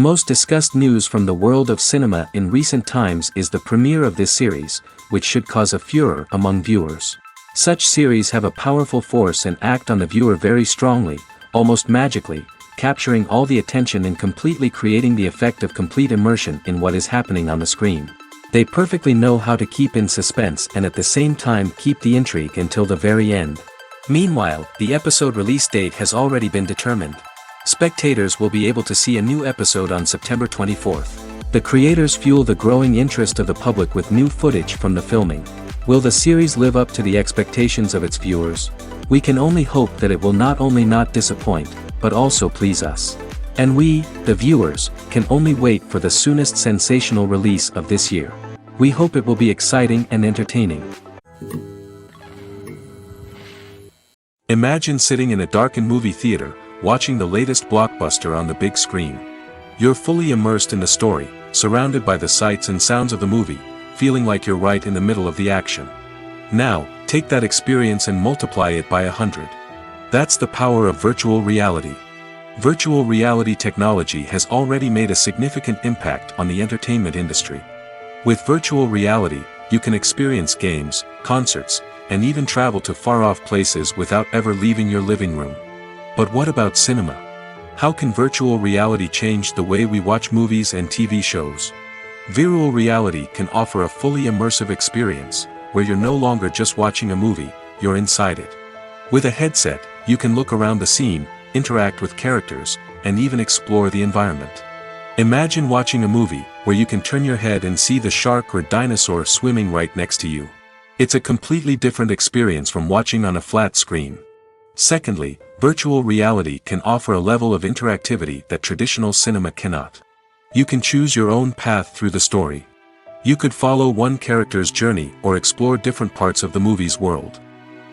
most discussed news from the world of cinema in recent times is the premiere of this series, which should cause a furor among viewers. Such series have a powerful force and act on the viewer very strongly, almost magically, capturing all the attention and completely creating the effect of complete immersion in what is happening on the screen. They perfectly know how to keep in suspense and at the same time keep the intrigue until the very end. Meanwhile, the episode release date has already been determined. Spectators will be able to see a new episode on September 24th. The creators fuel the growing interest of the public with new footage from the filming. Will the series live up to the expectations of its viewers? We can only hope that it will not only not disappoint, but also please us. And we, the viewers, can only wait for the soonest sensational release of this year. We hope it will be exciting and entertaining. Imagine sitting in a darkened movie theater, watching the latest blockbuster on the big screen. You're fully immersed in the story, surrounded by the sights and sounds of the movie, feeling like you're right in the middle of the action. Now, take that experience and multiply it by 100. That's the power of virtual reality. Virtual reality technology has already made a significant impact on the entertainment industry. With virtual reality, you can experience games, concerts, and even travel to far-off places without ever leaving your living room. But what about cinema? How can virtual reality change the way we watch movies and TV shows? Virtual reality can offer a fully immersive experience, where you're no longer just watching a movie, you're inside it. With a headset, you can look around the scene, interact with characters, and even explore the environment. Imagine watching a movie, where you can turn your head and see the shark or dinosaur swimming right next to you. It's a completely different experience from watching on a flat screen. Secondly, virtual reality can offer a level of interactivity that traditional cinema cannot. You can choose your own path through the story. You could follow one character's journey or explore different parts of the movie's world.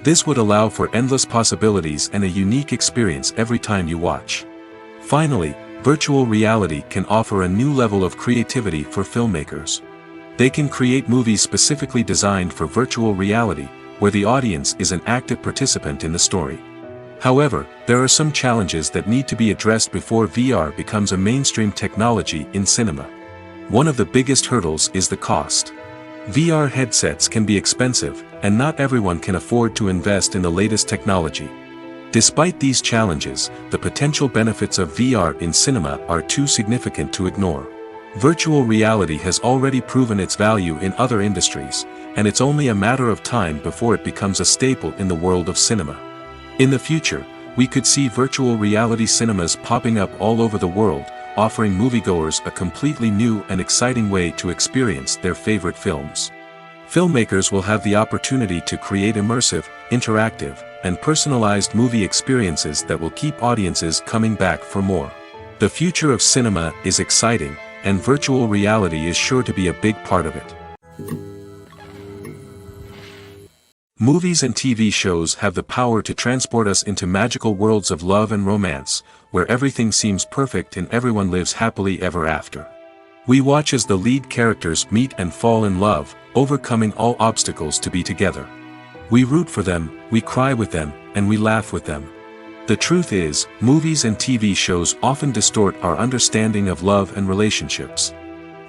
This would allow for endless possibilities and a unique experience every time you watch. Finally, virtual reality can offer a new level of creativity for filmmakers. They can create movies specifically designed for virtual reality, where the audience is an active participant in the story. However, there are some challenges that need to be addressed before VR becomes a mainstream technology in cinema. One of the biggest hurdles is the cost. VR headsets can be expensive, and not everyone can afford to invest in the latest technology. Despite these challenges, the potential benefits of VR in cinema are too significant to ignore. Virtual reality has already proven its value in other industries, and it's only a matter of time before it becomes a staple in the world of cinema. In the future, we could see virtual reality cinemas popping up all over the world, offering moviegoers a completely new and exciting way to experience their favorite films. Filmmakers will have the opportunity to create immersive, interactive, and personalized movie experiences that will keep audiences coming back for more. The future of cinema is exciting, and virtual reality is sure to be a big part of it. Movies and TV shows have the power to transport us into magical worlds of love and romance, where everything seems perfect and everyone lives happily ever after. We watch as the lead characters meet and fall in love, overcoming all obstacles to be together. We root for them, we cry with them, and we laugh with them. The truth is, movies and TV shows often distort our understanding of love and relationships.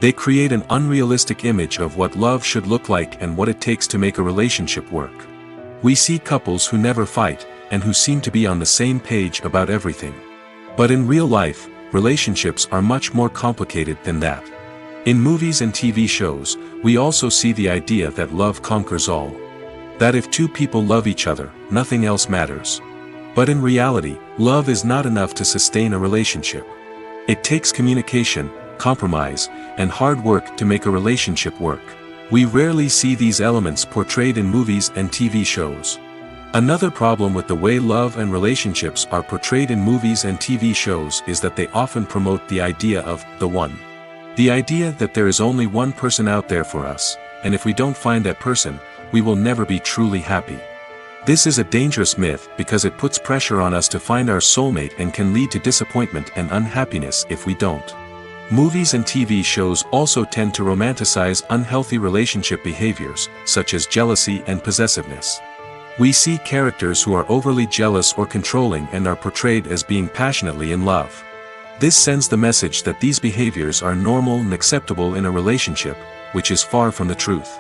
They create an unrealistic image of what love should look like and what it takes to make a relationship work. We see couples who never fight, and who seem to be on the same page about everything. But in real life, relationships are much more complicated than that. In movies and TV shows, we also see the idea that love conquers all. That if two people love each other, nothing else matters. But in reality, love is not enough to sustain a relationship. It takes communication, compromise, and hard work to make a relationship work. We rarely see these elements portrayed in movies and TV shows. Another problem with the way love and relationships are portrayed in movies and TV shows is that they often promote the idea of the one. The idea that there is only one person out there for us, and if we don't find that person, we will never be truly happy. This is a dangerous myth because it puts pressure on us to find our soulmate and can lead to disappointment and unhappiness if we don't. Movies and TV shows also tend to romanticize unhealthy relationship behaviors, such as jealousy and possessiveness. We see characters who are overly jealous or controlling and are portrayed as being passionately in love. This sends the message that these behaviors are normal and acceptable in a relationship, which is far from the truth.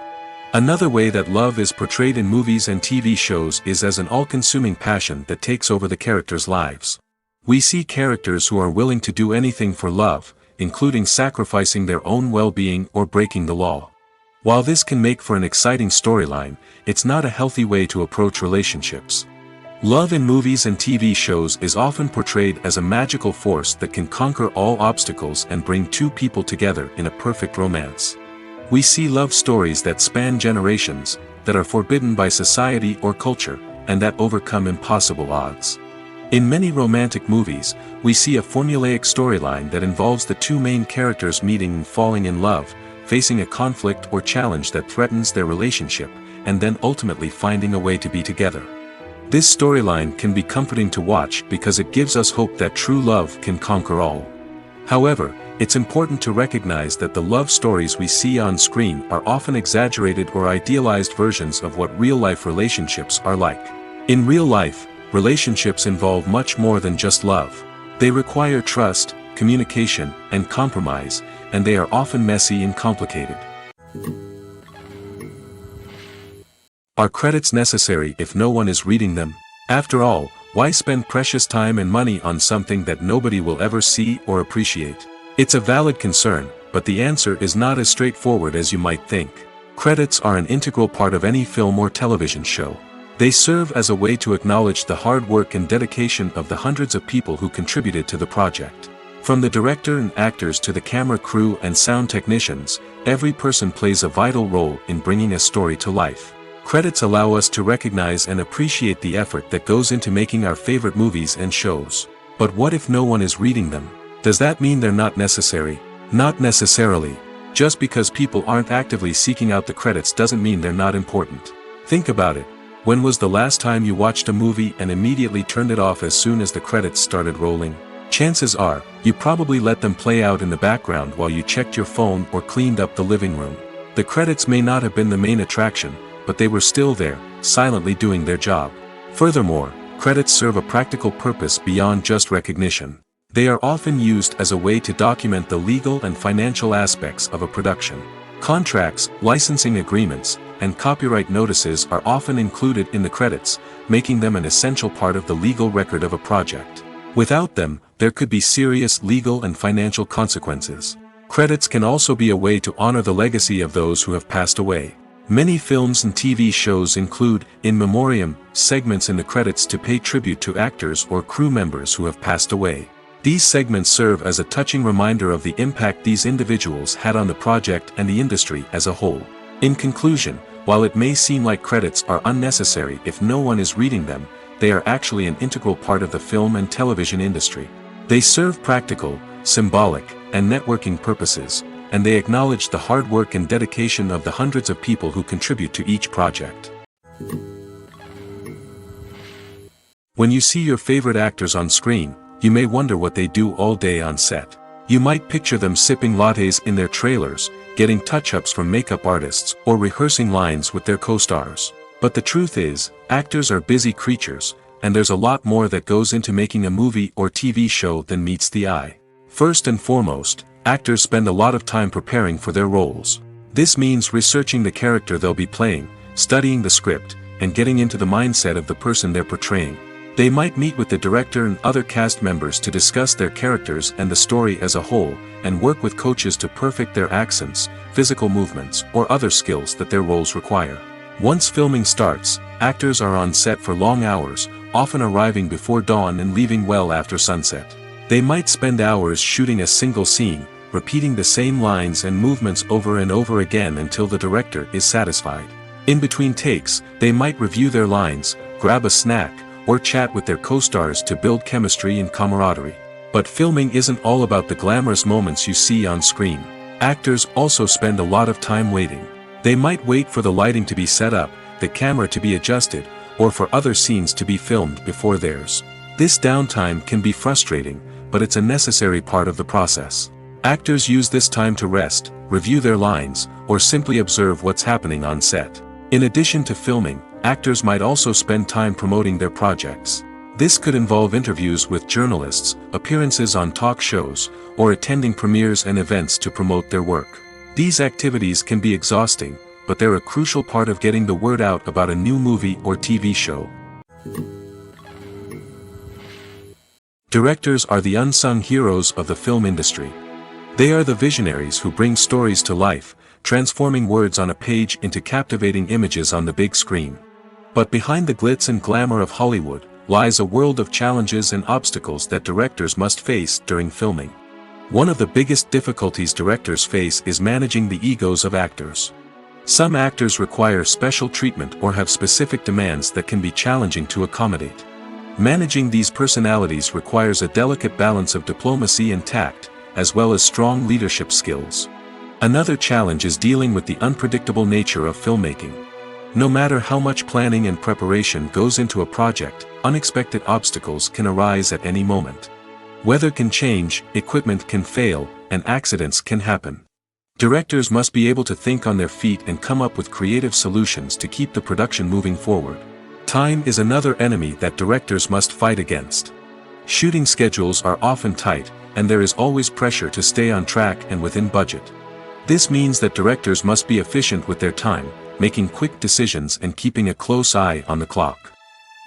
Another way that love is portrayed in movies and TV shows is as an all-consuming passion that takes over the characters' lives. We see characters who are willing to do anything for love, including sacrificing their own well-being or breaking the law. While this can make for an exciting storyline, it's not a healthy way to approach relationships. Love in movies and TV shows is often portrayed as a magical force that can conquer all obstacles and bring two people together in a perfect romance. We see love stories that span generations, that are forbidden by society or culture, and that overcome impossible odds. In many romantic movies, we see a formulaic storyline that involves the two main characters meeting and falling in love, facing a conflict or challenge that threatens their relationship, and then ultimately finding a way to be together. This storyline can be comforting to watch because it gives us hope that true love can conquer all. However, it's important to recognize that the love stories we see on screen are often exaggerated or idealized versions of what real-life relationships are like. In real life, relationships involve much more than just love. They require trust, communication, and compromise, and they are often messy and complicated. Are credits necessary if no one is reading them? After all, why spend precious time and money on something that nobody will ever see or appreciate? It's a valid concern, but the answer is not as straightforward as you might think. Credits are an integral part of any film or television show. They serve as a way to acknowledge the hard work and dedication of the hundreds of people who contributed to the project. From the director and actors to the camera crew and sound technicians, every person plays a vital role in bringing a story to life. Credits allow us to recognize and appreciate the effort that goes into making our favorite movies and shows. But what if no one is reading them? Does that mean they're not necessary? Not necessarily. Just because people aren't actively seeking out the credits doesn't mean they're not important. Think about it. When was the last time you watched a movie and immediately turned it off as soon as the credits started rolling? Chances are, you probably let them play out in the background while you checked your phone or cleaned up the living room. The credits may not have been the main attraction, but they were still there, silently doing their job. Furthermore, credits serve a practical purpose beyond just recognition. They are often used as a way to document the legal and financial aspects of a production. Contracts, licensing agreements, and copyright notices are often included in the credits, making them an essential part of the legal record of a project. Without them, there could be serious legal and financial consequences. Credits can also be a way to honor the legacy of those who have passed away. Many films and TV shows include, in memoriam, segments in the credits to pay tribute to actors or crew members who have passed away. These segments serve as a touching reminder of the impact these individuals had on the project and the industry as a whole. In conclusion, while it may seem like credits are unnecessary if no one is reading them, they are actually an integral part of the film and television industry. They serve practical, symbolic, and networking purposes, and they acknowledge the hard work and dedication of the hundreds of people who contribute to each project. When you see your favorite actors on screen, you may wonder what they do all day on set. You might picture them sipping lattes in their trailers, getting touch-ups from makeup artists, or rehearsing lines with their co-stars. But the truth is, actors are busy creatures, and there's a lot more that goes into making a movie or TV show than meets the eye. First and foremost, actors spend a lot of time preparing for their roles. This means researching the character they'll be playing, studying the script, and getting into the mindset of the person they're portraying. They might meet with the director and other cast members to discuss their characters and the story as a whole, and work with coaches to perfect their accents, physical movements, or other skills that their roles require. Once filming starts, actors are on set for long hours, often arriving before dawn and leaving well after sunset. They might spend hours shooting a single scene, repeating the same lines and movements over and over again until the director is satisfied. In between takes, they might review their lines, grab a snack, or chat with their co-stars to build chemistry and camaraderie. But filming isn't all about the glamorous moments you see on screen. Actors also spend a lot of time waiting. They might wait for the lighting to be set up, the camera to be adjusted, or for other scenes to be filmed before theirs. This downtime can be frustrating, but it's a necessary part of the process. Actors use this time to rest, review their lines, or simply observe what's happening on set. In addition to filming, actors might also spend time promoting their projects. This could involve interviews with journalists, appearances on talk shows, or attending premieres and events to promote their work. These activities can be exhausting, but they're a crucial part of getting the word out about a new movie or TV show. Directors are the unsung heroes of the film industry. They are the visionaries who bring stories to life, transforming words on a page into captivating images on the big screen. But behind the glitz and glamour of Hollywood lies a world of challenges and obstacles that directors must face during filming. One of the biggest difficulties directors face is managing the egos of actors. Some actors require special treatment or have specific demands that can be challenging to accommodate. Managing these personalities requires a delicate balance of diplomacy and tact, as well as strong leadership skills. Another challenge is dealing with the unpredictable nature of filmmaking. No matter how much planning and preparation goes into a project, unexpected obstacles can arise at any moment. Weather can change, equipment can fail, and accidents can happen. Directors must be able to think on their feet and come up with creative solutions to keep the production moving forward. Time is another enemy that directors must fight against. Shooting schedules are often tight, and there is always pressure to stay on track and within budget. This means that directors must be efficient with their time, making quick decisions and keeping a close eye on the clock.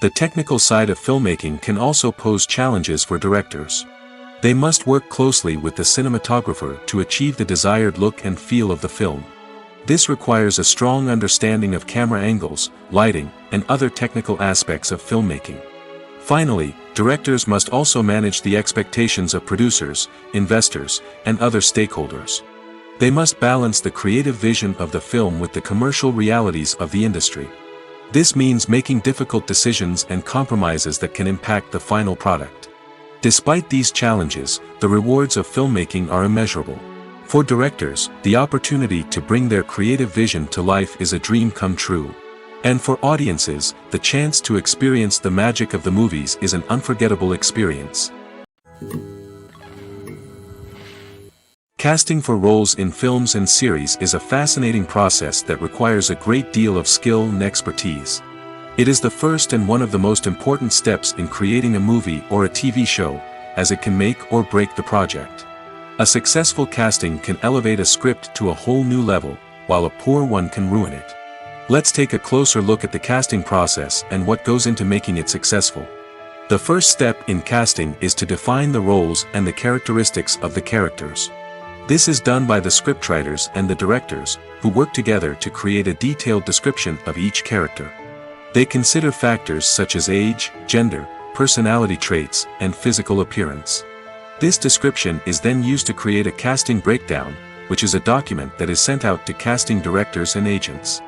The technical side of filmmaking can also pose challenges for directors. They must work closely with the cinematographer to achieve the desired look and feel of the film. This requires a strong understanding of camera angles, lighting, and other technical aspects of filmmaking. Finally, directors must also manage the expectations of producers, investors, and other stakeholders. They must balance the creative vision of the film with the commercial realities of the industry. This means making difficult decisions and compromises that can impact the final product. Despite these challenges, the rewards of filmmaking are immeasurable. For directors, the opportunity to bring their creative vision to life is a dream come true. And for audiences, the chance to experience the magic of the movies is an unforgettable experience. Casting for roles in films and series is a fascinating process that requires a great deal of skill and expertise. It is the first and one of the most important steps in creating a movie or a TV show, as it can make or break the project. A successful casting can elevate a script to a whole new level, while a poor one can ruin it. Let's take a closer look at the casting process and what goes into making it successful. The first step in casting is to define the roles and the characteristics of the characters. This is done by the scriptwriters and the directors, who work together to create a detailed description of each character. They consider factors such as age, gender, personality traits, and physical appearance. This description is then used to create a casting breakdown, which is a document that is sent out to casting directors and agents.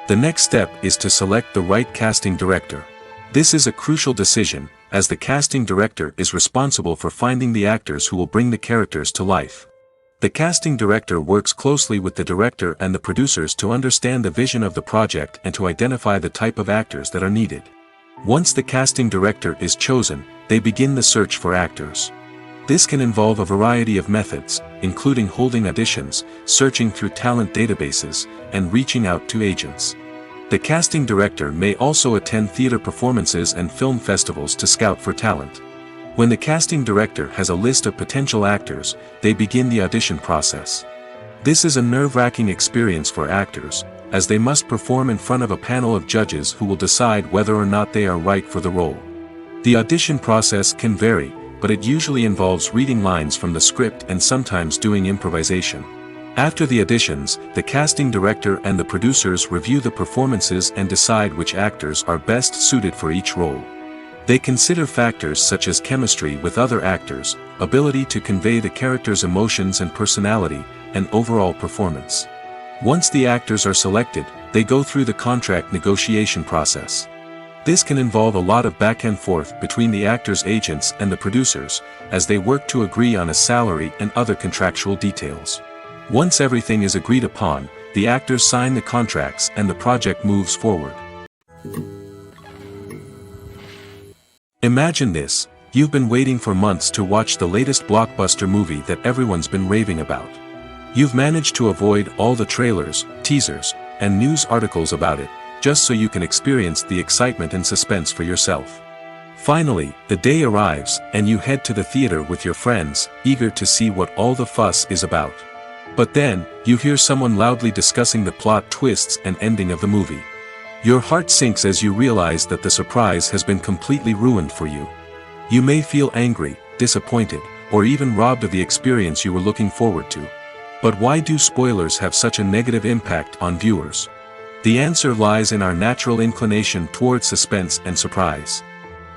The next step is to select the right casting director. This is a crucial decision, as the casting director is responsible for finding the actors who will bring the characters to life. The casting director works closely with the director and the producers to understand the vision of the project and to identify the type of actors that are needed. Once the casting director is chosen, they begin the search for actors. This can involve a variety of methods, including holding auditions, searching through talent databases, and reaching out to agents. The casting director may also attend theater performances and film festivals to scout for talent. When the casting director has a list of potential actors, they begin the audition process. This is a nerve-wracking experience for actors, as they must perform in front of a panel of judges who will decide whether or not they are right for the role. The audition process can vary, but it usually involves reading lines from the script and sometimes doing improvisation. After the auditions, the casting director and the producers review the performances and decide which actors are best suited for each role. They consider factors such as chemistry with other actors, ability to convey the character's emotions and personality, and overall performance. Once the actors are selected, they go through the contract negotiation process. This can involve a lot of back and forth between the actors' agents and the producers, as they work to agree on a salary and other contractual details. Once everything is agreed upon, the actors sign the contracts and the project moves forward. Imagine this: you've been waiting for months to watch the latest blockbuster movie that everyone's been raving about. You've managed to avoid all the trailers, teasers, and news articles about it, just so you can experience the excitement and suspense for yourself. Finally, the day arrives, and you head to the theater with your friends, eager to see what all the fuss is about. But then, you hear someone loudly discussing the plot twists and ending of the movie. Your heart sinks as you realize that the surprise has been completely ruined for you. You may feel angry, disappointed, or even robbed of the experience you were looking forward to. But why do spoilers have such a negative impact on viewers? The answer lies in our natural inclination towards suspense and surprise.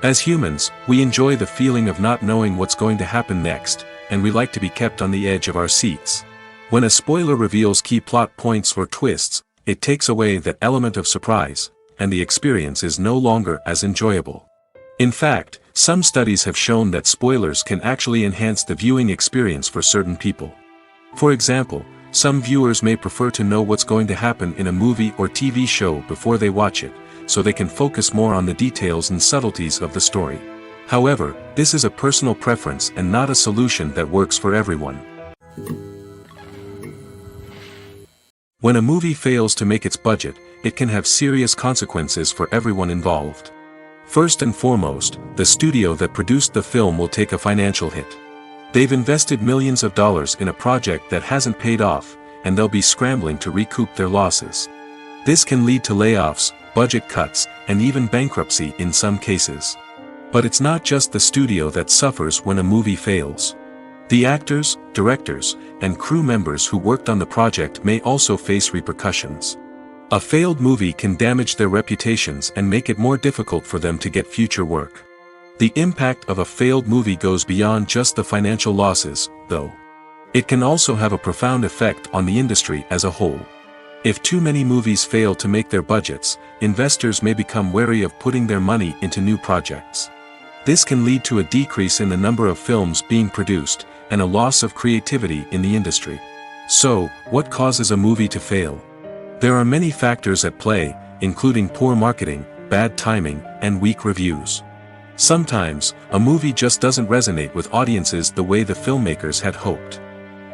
As humans, we enjoy the feeling of not knowing what's going to happen next, and we like to be kept on the edge of our seats. When a spoiler reveals key plot points or twists, it takes away that element of surprise, and the experience is no longer as enjoyable. In fact, some studies have shown that spoilers can actually enhance the viewing experience for certain people. For example, some viewers may prefer to know what's going to happen in a movie or TV show before they watch it, so they can focus more on the details and subtleties of the story. However, this is a personal preference and not a solution that works for everyone. When a movie fails to make its budget, it can have serious consequences for everyone involved. First and foremost, the studio that produced the film will take a financial hit. They've invested millions of dollars in a project that hasn't paid off, and they'll be scrambling to recoup their losses. This can lead to layoffs, budget cuts, and even bankruptcy in some cases. But it's not just the studio that suffers when a movie fails. The actors, directors, and crew members who worked on the project may also face repercussions. A failed movie can damage their reputations and make it more difficult for them to get future work. The impact of a failed movie goes beyond just the financial losses, though. It can also have a profound effect on the industry as a whole. If too many movies fail to make their budgets, investors may become wary of putting their money into new projects. This can lead to a decrease in the number of films being produced, and a loss of creativity in the industry. So, what causes a movie to fail? There are many factors at play, including poor marketing, bad timing, and weak reviews. Sometimes, a movie just doesn't resonate with audiences the way the filmmakers had hoped.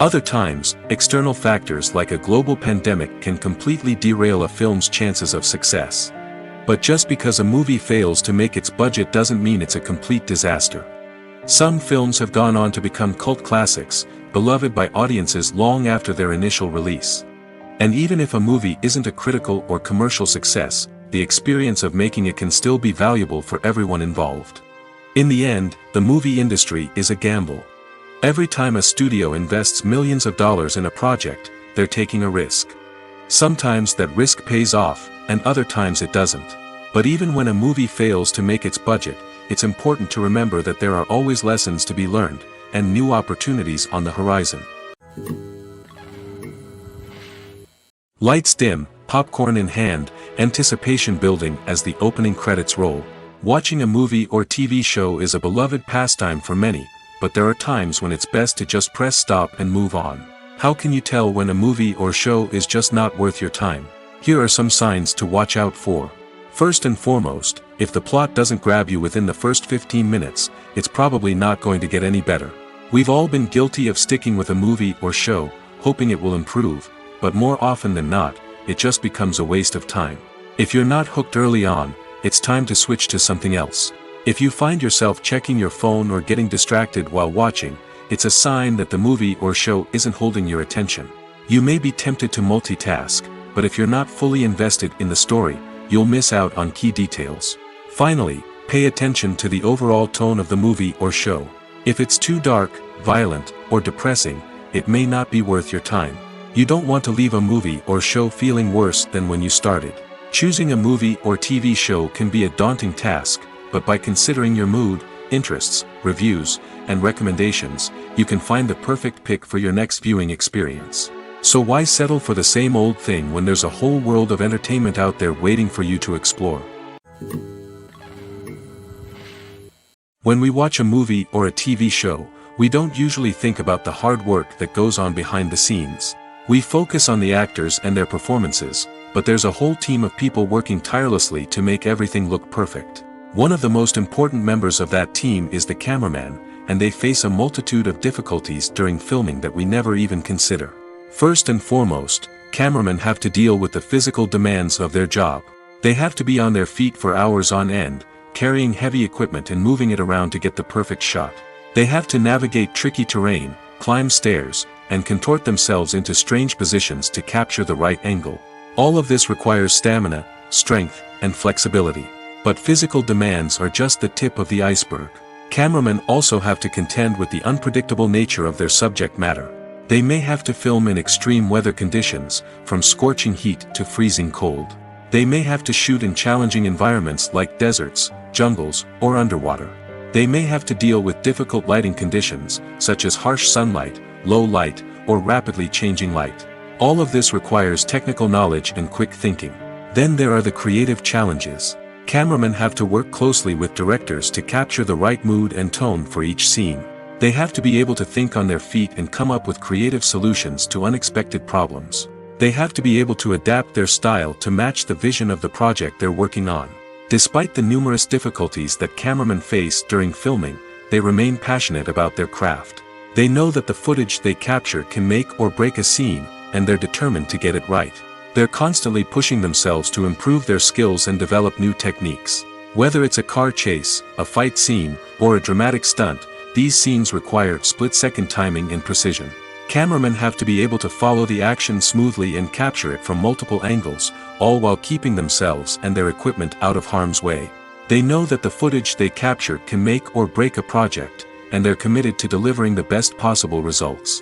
Other times, external factors like a global pandemic can completely derail a film's chances of success. But just because a movie fails to make its budget doesn't mean it's a complete disaster. Some films have gone on to become cult classics, beloved by audiences long after their initial release. And even if a movie isn't a critical or commercial success, the experience of making it can still be valuable for everyone involved. In the end, the movie industry is a gamble. Every time a studio invests millions of dollars in a project, they're taking a risk. Sometimes that risk pays off, and other times it doesn't. But even when a movie fails to make its budget, it's important to remember that there are always lessons to be learned, and new opportunities on the horizon. Lights dim, popcorn in hand, anticipation building as the opening credits roll. Watching a movie or TV show is a beloved pastime for many, but there are times when it's best to just press stop and move on. How can you tell when a movie or show is just not worth your time? Here are some signs to watch out for. First and foremost, if the plot doesn't grab you within the first 15 minutes, it's probably not going to get any better. We've all been guilty of sticking with a movie or show, hoping it will improve, but more often than not, it just becomes a waste of time. If you're not hooked early on, it's time to switch to something else. If you find yourself checking your phone or getting distracted while watching, it's a sign that the movie or show isn't holding your attention. You may be tempted to multitask, but if you're not fully invested in the story, you'll miss out on key details. Finally, pay attention to the overall tone of the movie or show. If it's too dark, violent, or depressing, it may not be worth your time. You don't want to leave a movie or show feeling worse than when you started. Choosing a movie or TV show can be a daunting task, but by considering your mood, interests, reviews, and recommendations, you can find the perfect pick for your next viewing experience. So why settle for the same old thing when there's a whole world of entertainment out there waiting for you to explore? When we watch a movie or a TV show, we don't usually think about the hard work that goes on behind the scenes. We focus on the actors and their performances, but there's a whole team of people working tirelessly to make everything look perfect. One of the most important members of that team is the cameraman, and they face a multitude of difficulties during filming that we never even consider. First and foremost, cameramen have to deal with the physical demands of their job. They have to be on their feet for hours on end, carrying heavy equipment and moving it around to get the perfect shot. They have to navigate tricky terrain, climb stairs, and contort themselves into strange positions to capture the right angle. All of this requires stamina, strength, and flexibility. But physical demands are just the tip of the iceberg. Cameramen also have to contend with the unpredictable nature of their subject matter. They may have to film in extreme weather conditions, from scorching heat to freezing cold. They may have to shoot in challenging environments like deserts, jungles, or underwater. They may have to deal with difficult lighting conditions, such as harsh sunlight, low light, or rapidly changing light. All of this requires technical knowledge and quick thinking. Then there are the creative challenges. Cameramen have to work closely with directors to capture the right mood and tone for each scene. They have to be able to think on their feet and come up with creative solutions to unexpected problems. They have to be able to adapt their style to match the vision of the project they're working on. Despite the numerous difficulties that cameramen face during filming, they remain passionate about their craft. They know that the footage they capture can make or break a scene, and they're determined to get it right. They're constantly pushing themselves to improve their skills and develop new techniques. Whether it's a car chase, a fight scene, or a dramatic stunt, these scenes require split-second timing and precision. Cameramen have to be able to follow the action smoothly and capture it from multiple angles, all while keeping themselves and their equipment out of harm's way. They know that the footage they capture can make or break a project, and they're committed to delivering the best possible results.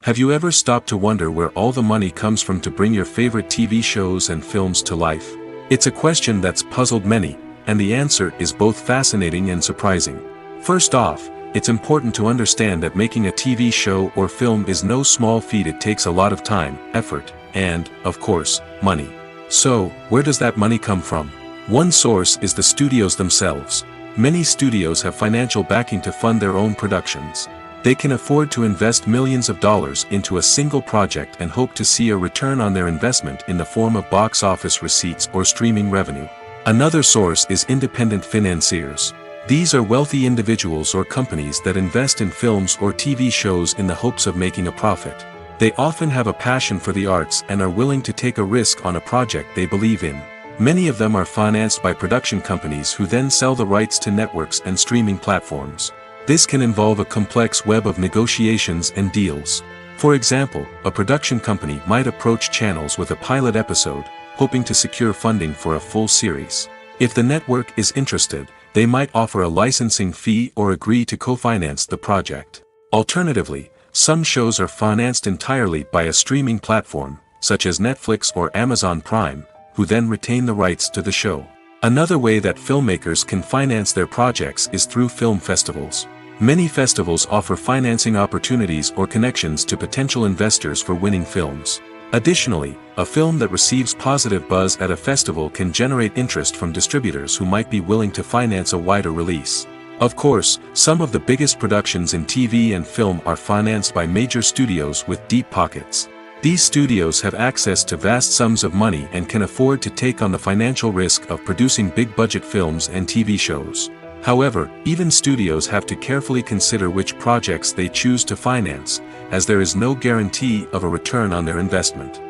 Have you ever stopped to wonder where all the money comes from to bring your favorite TV shows and films to life? It's a question that's puzzled many, and the answer is both fascinating and surprising. First off, it's important to understand that making a TV show or film is no small feat. It takes a lot of time, effort, and, of course, money. So, where does that money come from? One source is the studios themselves. Many studios have financial backing to fund their own productions. They can afford to invest millions of dollars into a single project and hope to see a return on their investment in the form of box office receipts or streaming revenue. Another source is independent financiers. These are wealthy individuals or companies that invest in films or TV shows in the hopes of making a profit. They often have a passion for the arts and are willing to take a risk on a project they believe in. Many of them are financed by production companies who then sell the rights to networks and streaming platforms. This can involve a complex web of negotiations and deals. For example, a production company might approach channels with a pilot episode, hoping to secure funding for a full series. If the network is interested, they might offer a licensing fee or agree to co-finance the project. Alternatively, some shows are financed entirely by a streaming platform, such as Netflix or Amazon Prime, who then retain the rights to the show. Another way that filmmakers can finance their projects is through film festivals. Many festivals offer financing opportunities or connections to potential investors for winning films. Additionally, a film that receives positive buzz at a festival can generate interest from distributors who might be willing to finance a wider release. Of course, some of the biggest productions in TV and film are financed by major studios with deep pockets. These studios have access to vast sums of money and can afford to take on the financial risk of producing big-budget films and TV shows. However, even studios have to carefully consider which projects they choose to finance, as there is no guarantee of a return on their investment.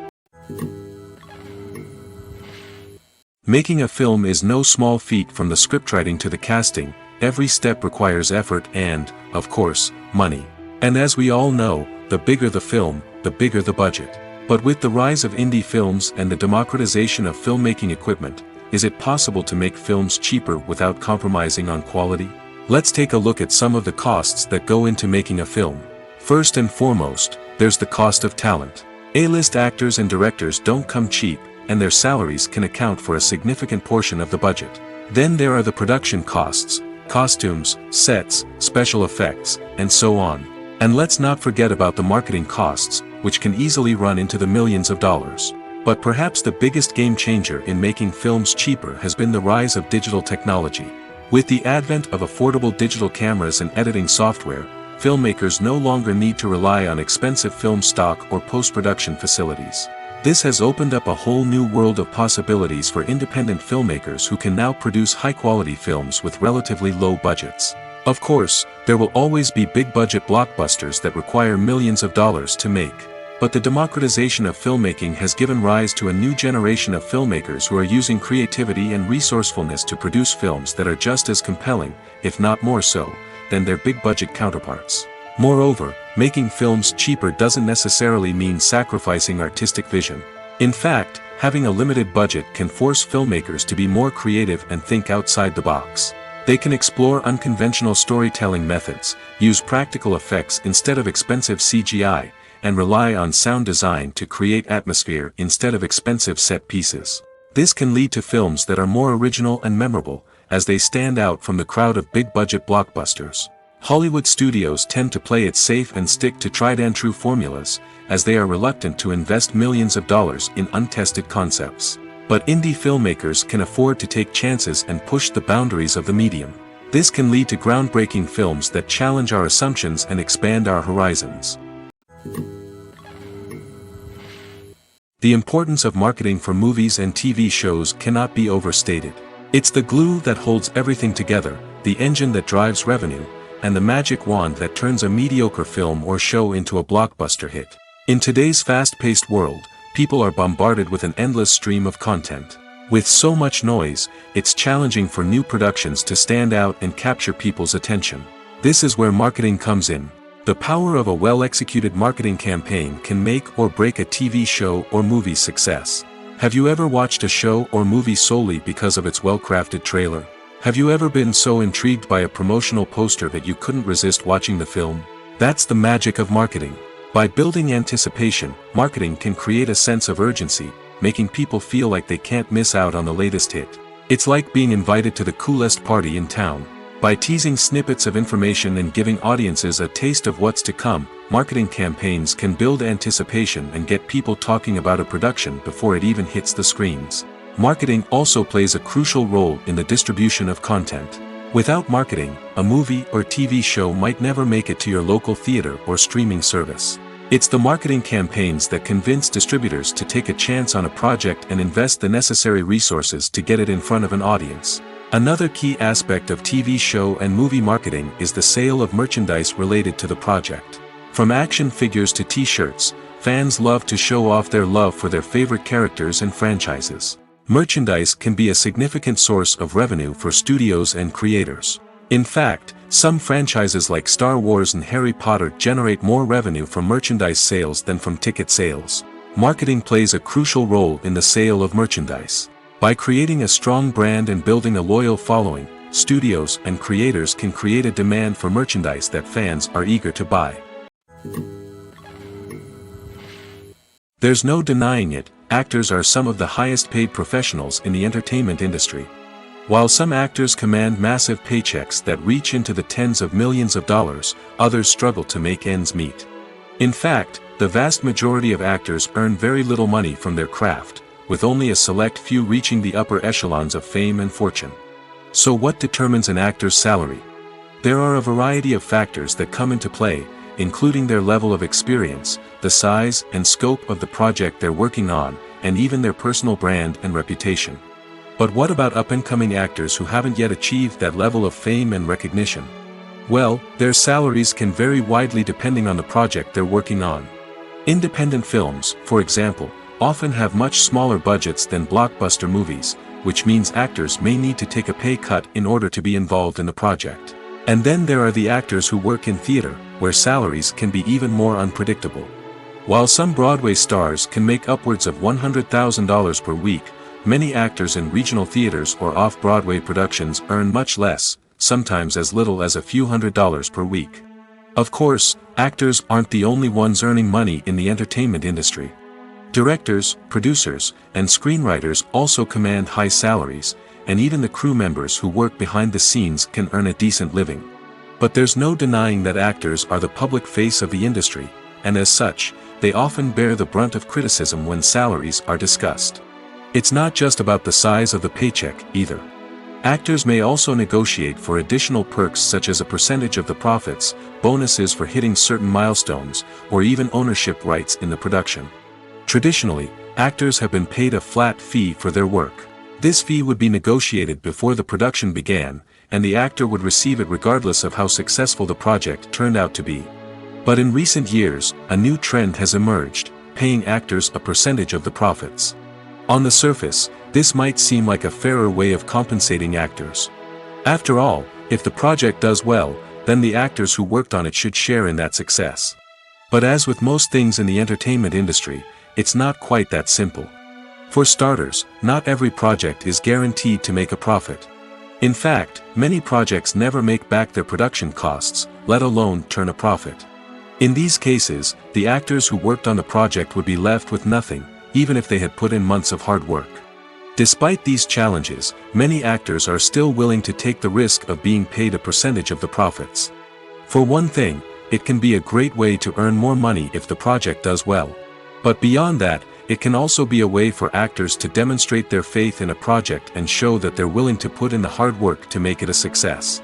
Making a film is no small feat. From the scriptwriting to the casting, every step requires effort and, of course, money. And as we all know, the bigger the film, the bigger the budget. But with the rise of indie films and the democratization of filmmaking equipment, is it possible to make films cheaper without compromising on quality? Let's take a look at some of the costs that go into making a film. First and foremost, there's the cost of talent. A-list actors and directors don't come cheap, and their salaries can account for a significant portion of the budget. Then there are the production costs, costumes, sets, special effects, and so on. And let's not forget about the marketing costs, which can easily run into the millions of dollars. But perhaps the biggest game changer in making films cheaper has been the rise of digital technology. With the advent of affordable digital cameras and editing software, filmmakers no longer need to rely on expensive film stock or post-production facilities. This has opened up a whole new world of possibilities for independent filmmakers who can now produce high-quality films with relatively low budgets. Of course, there will always be big-budget blockbusters that require millions of dollars to make. But the democratization of filmmaking has given rise to a new generation of filmmakers who are using creativity and resourcefulness to produce films that are just as compelling, if not more so, than their big-budget counterparts. Moreover, making films cheaper doesn't necessarily mean sacrificing artistic vision. In fact, having a limited budget can force filmmakers to be more creative and think outside the box. They can explore unconventional storytelling methods, use practical effects instead of expensive CGI, and rely on sound design to create atmosphere instead of expensive set pieces. This can lead to films that are more original and memorable, as they stand out from the crowd of big-budget blockbusters. Hollywood studios tend to play it safe and stick to tried-and-true formulas, as they are reluctant to invest millions of dollars in untested concepts. But indie filmmakers can afford to take chances and push the boundaries of the medium. This can lead to groundbreaking films that challenge our assumptions and expand our horizons. The importance of marketing for movies and TV shows cannot be overstated. It's the glue that holds everything together, the engine that drives revenue, and the magic wand that turns a mediocre film or show into a blockbuster hit. In today's fast-paced world, people are bombarded with an endless stream of content. With so much noise, it's challenging for new productions to stand out and capture people's attention. This is where marketing comes in. The power of a well-executed marketing campaign can make or break a TV show or movie's success. Have you ever watched a show or movie solely because of its well-crafted trailer? Have you ever been so intrigued by a promotional poster that you couldn't resist watching the film? That's the magic of marketing. By building anticipation, marketing can create a sense of urgency, making people feel like they can't miss out on the latest hit. It's like being invited to the coolest party in town. By teasing snippets of information and giving audiences a taste of what's to come, marketing campaigns can build anticipation and get people talking about a production before it even hits the screens. Marketing also plays a crucial role in the distribution of content. Without marketing, a movie or TV show might never make it to your local theater or streaming service. It's the marketing campaigns that convince distributors to take a chance on a project and invest the necessary resources to get it in front of an audience. Another key aspect of TV show and movie marketing is the sale of merchandise related to the project. From action figures to t-shirts, fans love to show off their love for their favorite characters and franchises. Merchandise can be a significant source of revenue for studios and creators. In fact, some franchises like Star Wars and Harry Potter generate more revenue from merchandise sales than from ticket sales. Marketing plays a crucial role in the sale of merchandise. By creating a strong brand and building a loyal following, studios and creators can create a demand for merchandise that fans are eager to buy. There's no denying it, actors are some of the highest paid professionals in the entertainment industry. While some actors command massive paychecks that reach into the tens of millions of dollars, others struggle to make ends meet. In fact, the vast majority of actors earn very little money from their craft, with only a select few reaching the upper echelons of fame and fortune. So what determines an actor's salary? There are a variety of factors that come into play, including their level of experience, the size and scope of the project they're working on, and even their personal brand and reputation. But what about up-and-coming actors who haven't yet achieved that level of fame and recognition? Well, their salaries can vary widely depending on the project they're working on. Independent films, for example, often have much smaller budgets than blockbuster movies, which means actors may need to take a pay cut in order to be involved in the project. And then there are the actors who work in theater, where salaries can be even more unpredictable. While some Broadway stars can make upwards of $100,000 per week, many actors in regional theaters or off-Broadway productions earn much less, sometimes as little as a few $100s per week. Of course, actors aren't the only ones earning money in the entertainment industry. Directors, producers, and screenwriters also command high salaries, and even the crew members who work behind the scenes can earn a decent living. But there's no denying that actors are the public face of the industry, and as such, they often bear the brunt of criticism when salaries are discussed. It's not just about the size of the paycheck, either. Actors may also negotiate for additional perks such as a percentage of the profits, bonuses for hitting certain milestones, or even ownership rights in the production. Traditionally, actors have been paid a flat fee for their work. This fee would be negotiated before the production began, and the actor would receive it regardless of how successful the project turned out to be. But in recent years, a new trend has emerged, paying actors a percentage of the profits. On the surface, this might seem like a fairer way of compensating actors. After all, if the project does well, then the actors who worked on it should share in that success. But as with most things in the entertainment industry, it's not quite that simple. For starters, not every project is guaranteed to make a profit. In fact, many projects never make back their production costs, let alone turn a profit. In these cases, the actors who worked on the project would be left with nothing, even if they had put in months of hard work. Despite these challenges, many actors are still willing to take the risk of being paid a percentage of the profits. For one thing, it can be a great way to earn more money if the project does well. But beyond that, it can also be a way for actors to demonstrate their faith in a project and show that they're willing to put in the hard work to make it a success.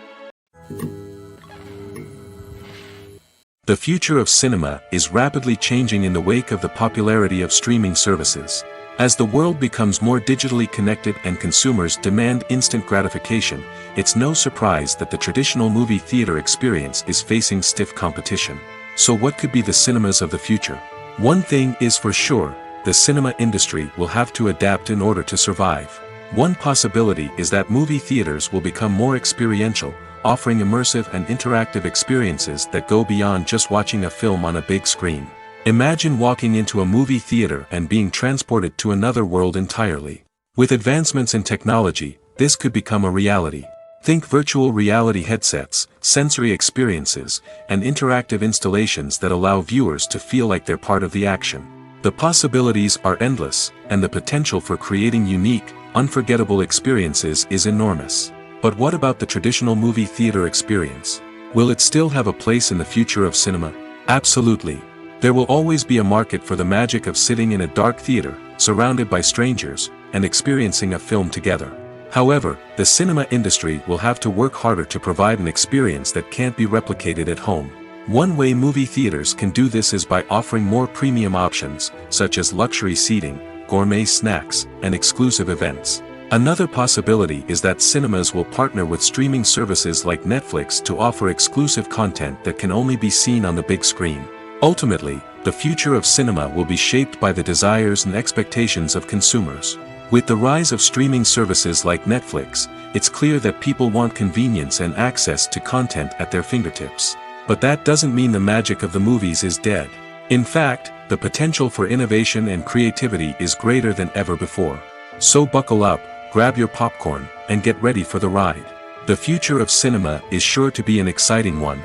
The future of cinema is rapidly changing in the wake of the popularity of streaming services. As the world becomes more digitally connected and consumers demand instant gratification, it's no surprise that the traditional movie theater experience is facing stiff competition. So what could be the cinemas of the future? One thing is for sure, the cinema industry will have to adapt in order to survive. One possibility is that movie theaters will become more experiential, offering immersive and interactive experiences that go beyond just watching a film on a big screen. Imagine walking into a movie theater and being transported to another world entirely. With advancements in technology, this could become a reality. Think virtual reality headsets, sensory experiences, and interactive installations that allow viewers to feel like they're part of the action. The possibilities are endless, and the potential for creating unique, unforgettable experiences is enormous. But what about the traditional movie theater experience? Will it still have a place in the future of cinema? Absolutely. There will always be a market for the magic of sitting in a dark theater, surrounded by strangers, and experiencing a film together. However, the cinema industry will have to work harder to provide an experience that can't be replicated at home. One way movie theaters can do this is by offering more premium options, such as luxury seating, gourmet snacks, and exclusive events. Another possibility is that cinemas will partner with streaming services like Netflix to offer exclusive content that can only be seen on the big screen. Ultimately, the future of cinema will be shaped by the desires and expectations of consumers. With the rise of streaming services like Netflix, it's clear that people want convenience and access to content at their fingertips. But that doesn't mean the magic of the movies is dead. In fact, the potential for innovation and creativity is greater than ever before. So buckle up, grab your popcorn, and get ready for the ride. The future of cinema is sure to be an exciting one.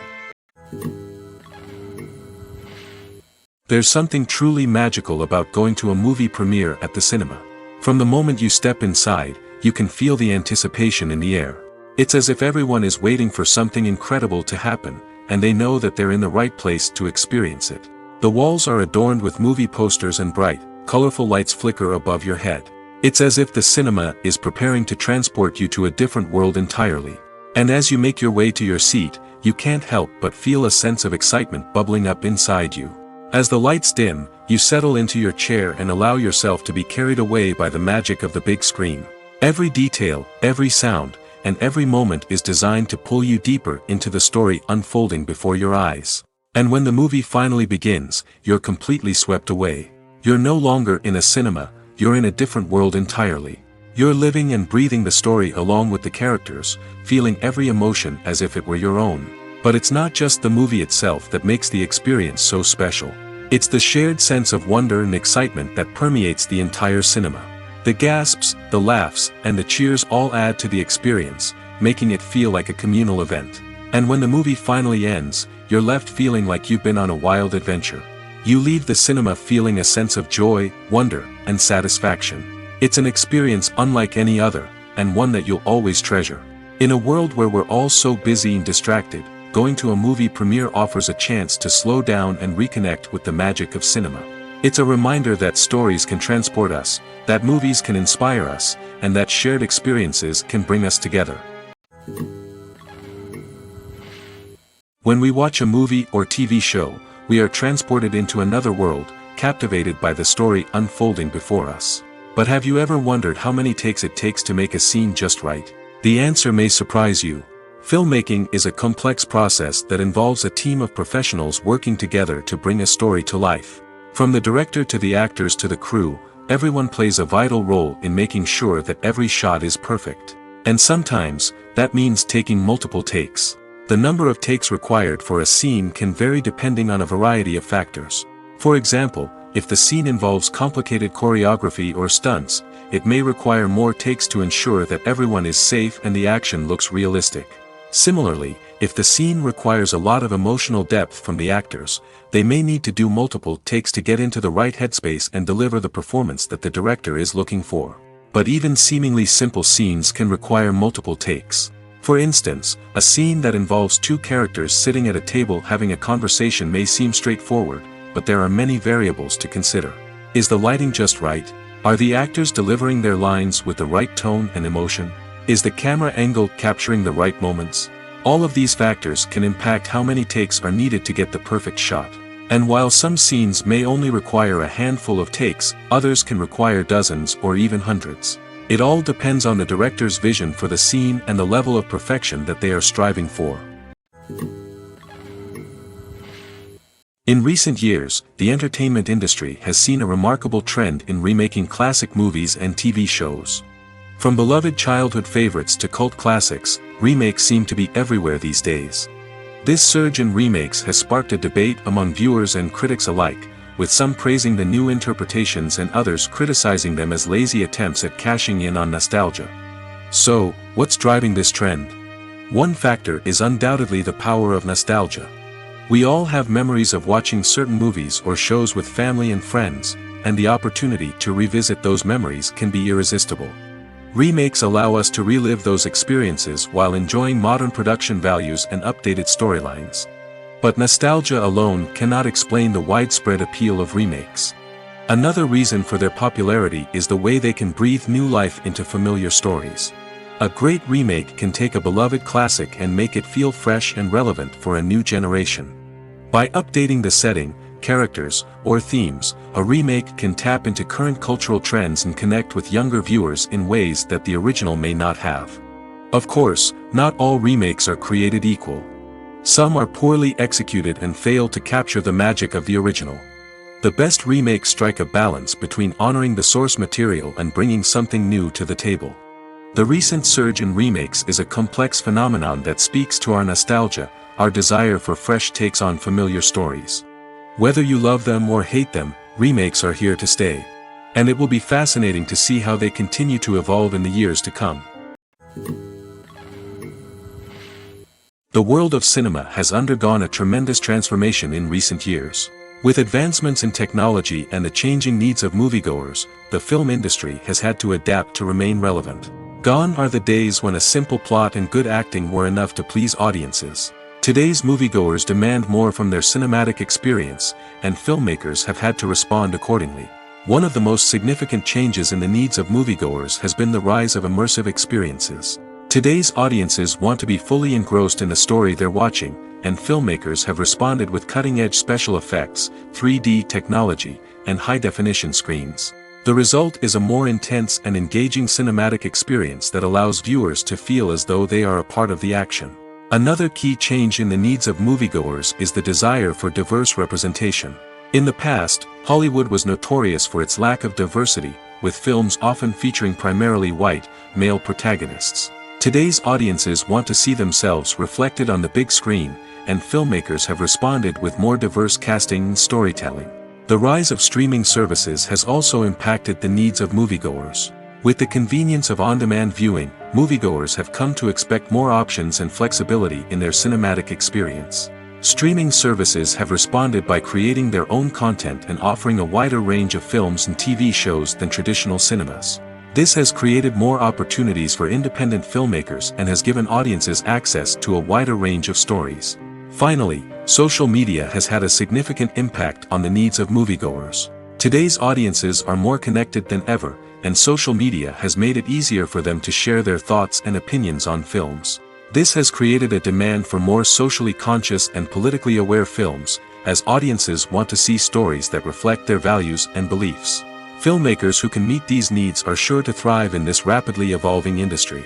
There's something truly magical about going to a movie premiere at the cinema. From the moment you step inside, you can feel the anticipation in the air. It's as if everyone is waiting for something incredible to happen, and they know that they're in the right place to experience it. The walls are adorned with movie posters and bright, colorful lights flicker above your head. It's as if the cinema is preparing to transport you to a different world entirely. And as you make your way to your seat, you can't help but feel a sense of excitement bubbling up inside you. As the lights dim, you settle into your chair and allow yourself to be carried away by the magic of the big screen. Every detail, every sound, and every moment is designed to pull you deeper into the story unfolding before your eyes. And when the movie finally begins, you're completely swept away. You're no longer in a cinema, you're in a different world entirely. You're living and breathing the story along with the characters, feeling every emotion as if it were your own. But it's not just the movie itself that makes the experience so special. It's the shared sense of wonder and excitement that permeates the entire cinema. The gasps, the laughs, and the cheers all add to the experience, making it feel like a communal event. And when the movie finally ends, you're left feeling like you've been on a wild adventure. You leave the cinema feeling a sense of joy, wonder, and satisfaction. It's an experience unlike any other, and one that you'll always treasure. In a world where we're all so busy and distracted, going to a movie premiere offers a chance to slow down and reconnect with the magic of cinema. It's a reminder that stories can transport us, that movies can inspire us, and that shared experiences can bring us together. When we watch a movie or TV show, we are transported into another world, captivated by the story unfolding before us. But have you ever wondered how many takes it takes to make a scene just right? The answer may surprise you. Filmmaking is a complex process that involves a team of professionals working together to bring a story to life. From the director to the actors to the crew, everyone plays a vital role in making sure that every shot is perfect. And sometimes, that means taking multiple takes. The number of takes required for a scene can vary depending on a variety of factors. For example, if the scene involves complicated choreography or stunts, it may require more takes to ensure that everyone is safe and the action looks realistic. Similarly, if the scene requires a lot of emotional depth from the actors, they may need to do multiple takes to get into the right headspace and deliver the performance that the director is looking for. But even seemingly simple scenes can require multiple takes. For instance, a scene that involves two characters sitting at a table having a conversation may seem straightforward, but there are many variables to consider. Is the lighting just right? Are the actors delivering their lines with the right tone and emotion? Is the camera angle capturing the right moments? All of these factors can impact how many takes are needed to get the perfect shot. And while some scenes may only require a handful of takes, others can require dozens or even hundreds. It all depends on the director's vision for the scene and the level of perfection that they are striving for. In recent years, the entertainment industry has seen a remarkable trend in remaking classic movies and TV shows. From beloved childhood favorites to cult classics, remakes seem to be everywhere these days. This surge in remakes has sparked a debate among viewers and critics alike, with some praising the new interpretations and others criticizing them as lazy attempts at cashing in on nostalgia. So, what's driving this trend? One factor is undoubtedly the power of nostalgia. We all have memories of watching certain movies or shows with family and friends, and the opportunity to revisit those memories can be irresistible. Remakes allow us to relive those experiences while enjoying modern production values and updated storylines. But nostalgia alone cannot explain the widespread appeal of remakes. Another reason for their popularity is the way they can breathe new life into familiar stories. A great remake can take a beloved classic and make it feel fresh and relevant for a new generation. By updating the setting, characters, or themes, a remake can tap into current cultural trends and connect with younger viewers in ways that the original may not have. Of course, not all remakes are created equal. Some are poorly executed and fail to capture the magic of the original. The best remakes strike a balance between honoring the source material and bringing something new to the table. The recent surge in remakes is a complex phenomenon that speaks to our nostalgia, our desire for fresh takes on familiar stories. Whether you love them or hate them, remakes are here to stay. And it will be fascinating to see how they continue to evolve in the years to come. The world of cinema has undergone a tremendous transformation in recent years. With advancements in technology and the changing needs of moviegoers, the film industry has had to adapt to remain relevant. Gone are the days when a simple plot and good acting were enough to please audiences. Today's moviegoers demand more from their cinematic experience, and filmmakers have had to respond accordingly. One of the most significant changes in the needs of moviegoers has been the rise of immersive experiences. Today's audiences want to be fully engrossed in the story they're watching, and filmmakers have responded with cutting-edge special effects, 3D technology, and high-definition screens. The result is a more intense and engaging cinematic experience that allows viewers to feel as though they are a part of the action. Another key change in the needs of moviegoers is the desire for diverse representation. In the past, Hollywood was notorious for its lack of diversity, with films often featuring primarily white, male protagonists. Today's audiences want to see themselves reflected on the big screen, and filmmakers have responded with more diverse casting and storytelling. The rise of streaming services has also impacted the needs of moviegoers. With the convenience of on-demand viewing, moviegoers have come to expect more options and flexibility in their cinematic experience. Streaming services have responded by creating their own content and offering a wider range of films and TV shows than traditional cinemas. This has created more opportunities for independent filmmakers and has given audiences access to a wider range of stories. Finally, social media has had a significant impact on the needs of moviegoers. Today's audiences are more connected than ever, and social media has made it easier for them to share their thoughts and opinions on films. This has created a demand for more socially conscious and politically aware films, as audiences want to see stories that reflect their values and beliefs. Filmmakers who can meet these needs are sure to thrive in this rapidly evolving industry.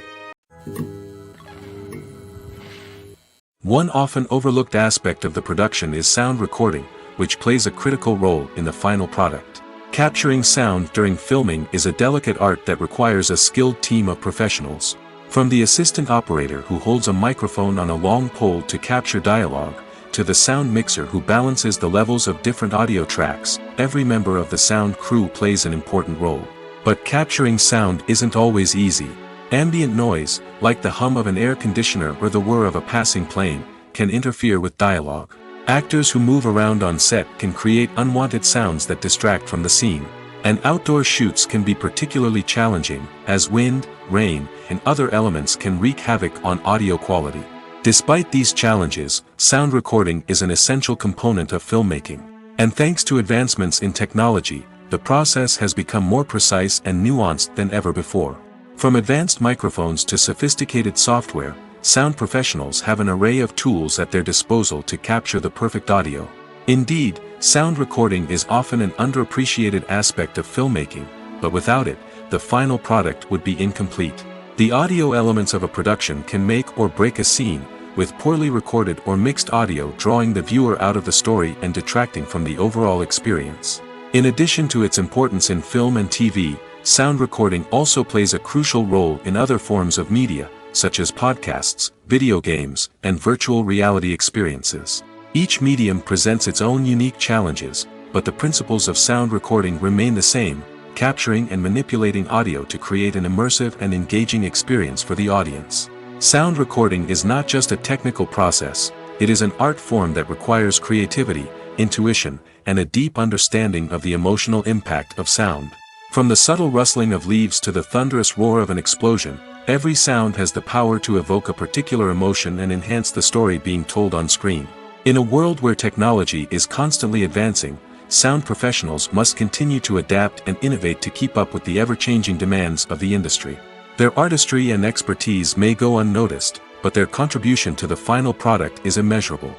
One often overlooked aspect of the production is sound recording, which plays a critical role in the final product. Capturing sound during filming is a delicate art that requires a skilled team of professionals. From the assistant operator who holds a microphone on a long pole to capture dialogue, to the sound mixer who balances the levels of different audio tracks, every member of the sound crew plays an important role. But capturing sound isn't always easy. Ambient noise, like the hum of an air conditioner or the whir of a passing plane, can interfere with dialogue. Actors who move around on set can create unwanted sounds that distract from the scene. And outdoor shoots can be particularly challenging, as wind, rain, and other elements can wreak havoc on audio quality. Despite these challenges, sound recording is an essential component of filmmaking. And thanks to advancements in technology, the process has become more precise and nuanced than ever before. From advanced microphones to sophisticated software, sound professionals have an array of tools at their disposal to capture the perfect audio. Indeed, sound recording is often an underappreciated aspect of filmmaking, but without it, the final product would be incomplete. The audio elements of a production can make or break a scene, with poorly recorded or mixed audio drawing the viewer out of the story and detracting from the overall experience. In addition to its importance in film and TV, sound recording also plays a crucial role in other forms of media, such as podcasts, video games, and virtual reality experiences. Each medium presents its own unique challenges, but the principles of sound recording remain the same, capturing and manipulating audio to create an immersive and engaging experience for the audience. Sound recording is not just a technical process, it is an art form that requires creativity, intuition, and a deep understanding of the emotional impact of sound. From the subtle rustling of leaves to the thunderous roar of an explosion, every sound has the power to evoke a particular emotion and enhance the story being told on screen. In a world where technology is constantly advancing, sound professionals must continue to adapt and innovate to keep up with the ever-changing demands of the industry. Their artistry and expertise may go unnoticed, but their contribution to the final product is immeasurable.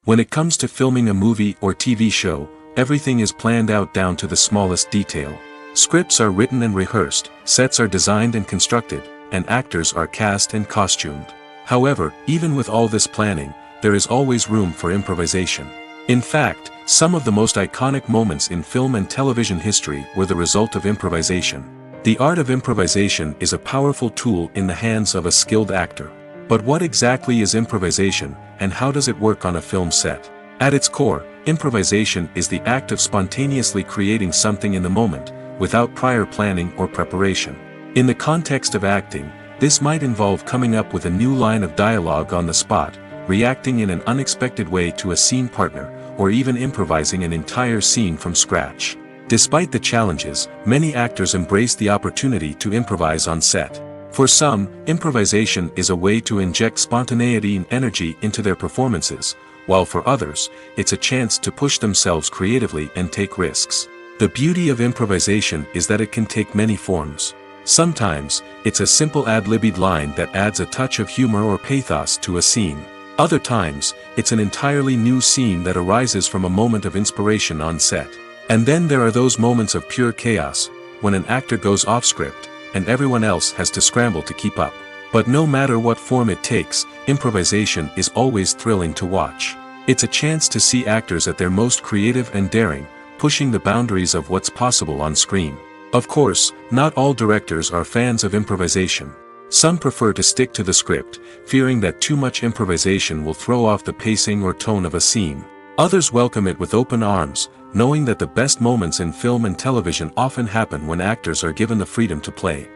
When it comes to filming a movie or TV show, everything is planned out down to the smallest detail. Scripts are written and rehearsed, sets are designed and constructed, and actors are cast and costumed. However, even with all this planning, there is always room for improvisation. In fact, some of the most iconic moments in film and television history were the result of improvisation. The art of improvisation is a powerful tool in the hands of a skilled actor. But what exactly is improvisation, and how does it work on a film set? At its core, improvisation is the act of spontaneously creating something in the moment, without prior planning or preparation. In the context of acting, this might involve coming up with a new line of dialogue on the spot, reacting in an unexpected way to a scene partner, or even improvising an entire scene from scratch. Despite the challenges, many actors embrace the opportunity to improvise on set. For some, improvisation is a way to inject spontaneity and energy into their performances, while for others, it's a chance to push themselves creatively and take risks. The beauty of improvisation is that it can take many forms. Sometimes, it's a simple ad-libbed line that adds a touch of humor or pathos to a scene. Other times, it's an entirely new scene that arises from a moment of inspiration on set. And then there are those moments of pure chaos, when an actor goes off script, and everyone else has to scramble to keep up. But no matter what form it takes, improvisation is always thrilling to watch. It's a chance to see actors at their most creative and daring, pushing the boundaries of what's possible on screen. Of course, not all directors are fans of improvisation. Some prefer to stick to the script, fearing that too much improvisation will throw off the pacing or tone of a scene. Others welcome it with open arms, knowing that the best moments in film and television often happen when actors are given the freedom to play.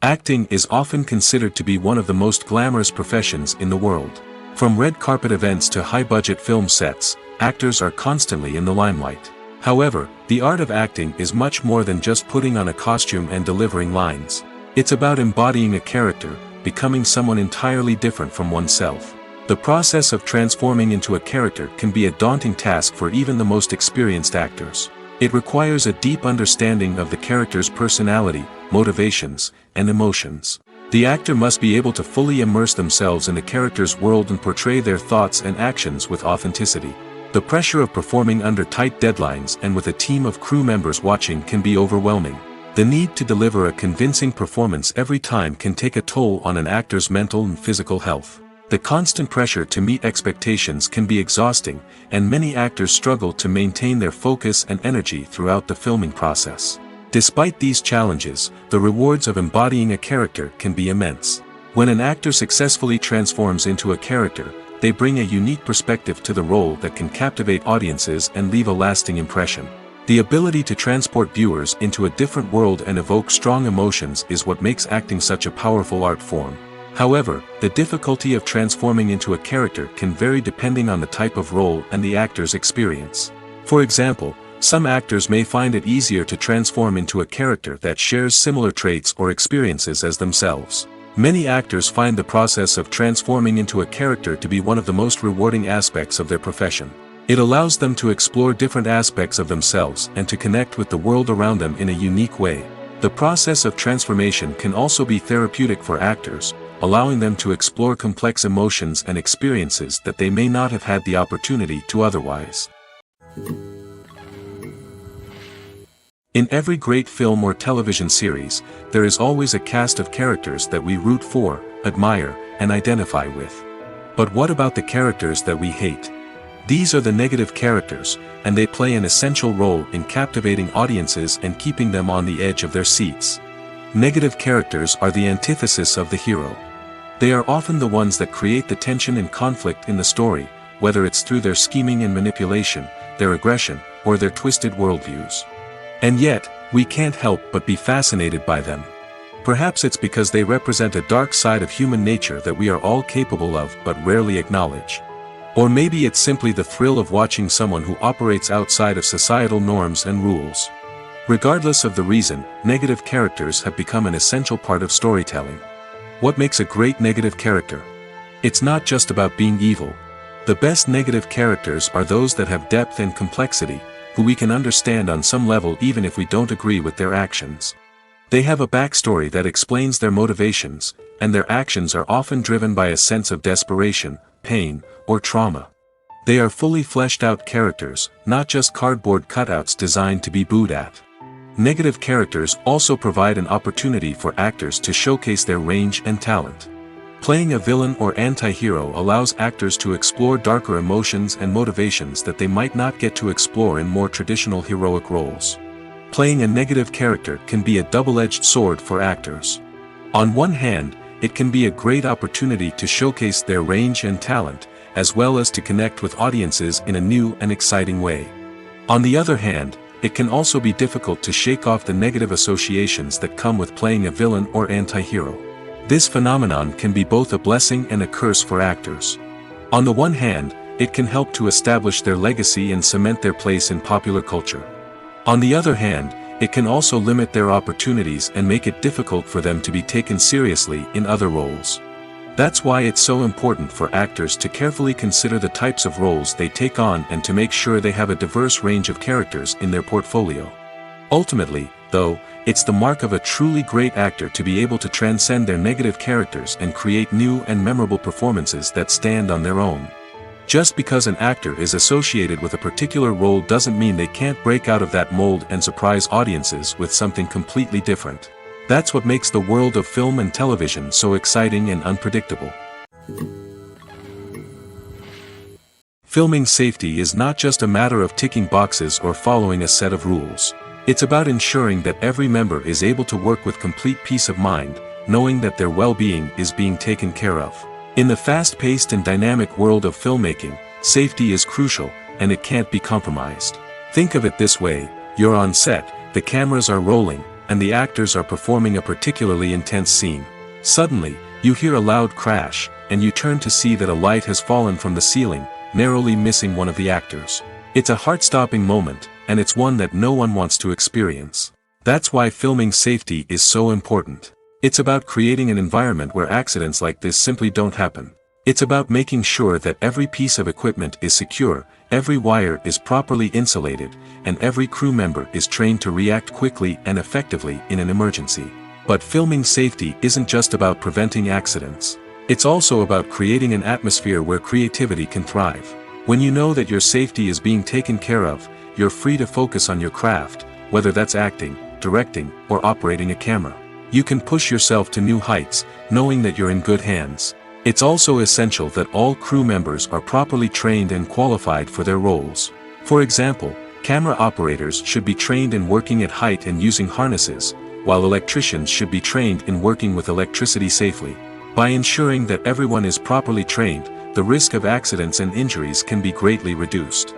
Acting is often considered to be one of the most glamorous professions in the world. From red carpet events to high-budget film sets, actors are constantly in the limelight. However, the art of acting is much more than just putting on a costume and delivering lines. It's about embodying a character, becoming someone entirely different from oneself. The process of transforming into a character can be a daunting task for even the most experienced actors. It requires a deep understanding of the character's personality, motivations, and emotions. The actor must be able to fully immerse themselves in the character's world and portray their thoughts and actions with authenticity. The pressure of performing under tight deadlines and with a team of crew members watching can be overwhelming. The need to deliver a convincing performance every time can take a toll on an actor's mental and physical health. The constant pressure to meet expectations can be exhausting, and many actors struggle to maintain their focus and energy throughout the filming process. Despite these challenges, the rewards of embodying a character can be immense. When an actor successfully transforms into a character, they bring a unique perspective to the role that can captivate audiences and leave a lasting impression. The ability to transport viewers into a different world and evoke strong emotions is what makes acting such a powerful art form. However, the difficulty of transforming into a character can vary depending on the type of role and the actor's experience. For example, some actors may find it easier to transform into a character that shares similar traits or experiences as themselves. Many actors find the process of transforming into a character to be one of the most rewarding aspects of their profession. It allows them to explore different aspects of themselves and to connect with the world around them in a unique way. The process of transformation can also be therapeutic for actors, allowing them to explore complex emotions and experiences that they may not have had the opportunity to otherwise. In every great film or television series, there is always a cast of characters that we root for, admire, and identify with. But what about the characters that we hate? These are the negative characters, and they play an essential role in captivating audiences and keeping them on the edge of their seats. Negative characters are the antithesis of the hero. They are often the ones that create the tension and conflict in the story, whether it's through their scheming and manipulation, their aggression, or their twisted worldviews. And yet, we can't help but be fascinated by them. Perhaps it's because they represent a dark side of human nature that we are all capable of but rarely acknowledge. Or maybe it's simply the thrill of watching someone who operates outside of societal norms and rules. Regardless of the reason, negative characters have become an essential part of storytelling. What makes a great negative character? It's not just about being evil. The best negative characters are those that have depth and complexity, who we can understand on some level even if we don't agree with their actions. They have a backstory that explains their motivations, and their actions are often driven by a sense of desperation, pain, or trauma. They are fully fleshed out characters, not just cardboard cutouts designed to be booed at. Negative characters also provide an opportunity for actors to showcase their range and talent. Playing a villain or anti-hero allows actors to explore darker emotions and motivations that they might not get to explore in more traditional heroic roles. Playing a negative character can be a double-edged sword for actors. On one hand, it can be a great opportunity to showcase their range and talent, as well as to connect with audiences in a new and exciting way. On the other hand, it can also be difficult to shake off the negative associations that come with playing a villain or anti-hero. This phenomenon can be both a blessing and a curse for actors. On the one hand, it can help to establish their legacy and cement their place in popular culture. On the other hand, it can also limit their opportunities and make it difficult for them to be taken seriously in other roles. That's why it's so important for actors to carefully consider the types of roles they take on and to make sure they have a diverse range of characters in their portfolio. Ultimately, though, it's the mark of a truly great actor to be able to transcend their negative characters and create new and memorable performances that stand on their own. Just because an actor is associated with a particular role doesn't mean they can't break out of that mold and surprise audiences with something completely different. That's what makes the world of film and television so exciting and unpredictable. Filming safety is not just a matter of ticking boxes or following a set of rules. It's about ensuring that every member is able to work with complete peace of mind, knowing that their well-being is being taken care of. In the fast-paced and dynamic world of filmmaking, safety is crucial, and it can't be compromised. Think of it this way: you're on set, the cameras are rolling, and the actors are performing a particularly intense scene. Suddenly, you hear a loud crash, and you turn to see that a light has fallen from the ceiling, narrowly missing one of the actors. It's a heart-stopping moment, and it's one that no one wants to experience. That's why filming safety is so important. It's about creating an environment where accidents like this simply don't happen. It's about making sure that every piece of equipment is secure, every wire is properly insulated, and every crew member is trained to react quickly and effectively in an emergency. But filming safety isn't just about preventing accidents. It's also about creating an atmosphere where creativity can thrive. When you know that your safety is being taken care of, you're free to focus on your craft, whether that's acting, directing, or operating a camera. You can push yourself to new heights, knowing that you're in good hands. It's also essential that all crew members are properly trained and qualified for their roles. For example, camera operators should be trained in working at height and using harnesses, while electricians should be trained in working with electricity safely. By ensuring that everyone is properly trained, the risk of accidents and injuries can be greatly reduced.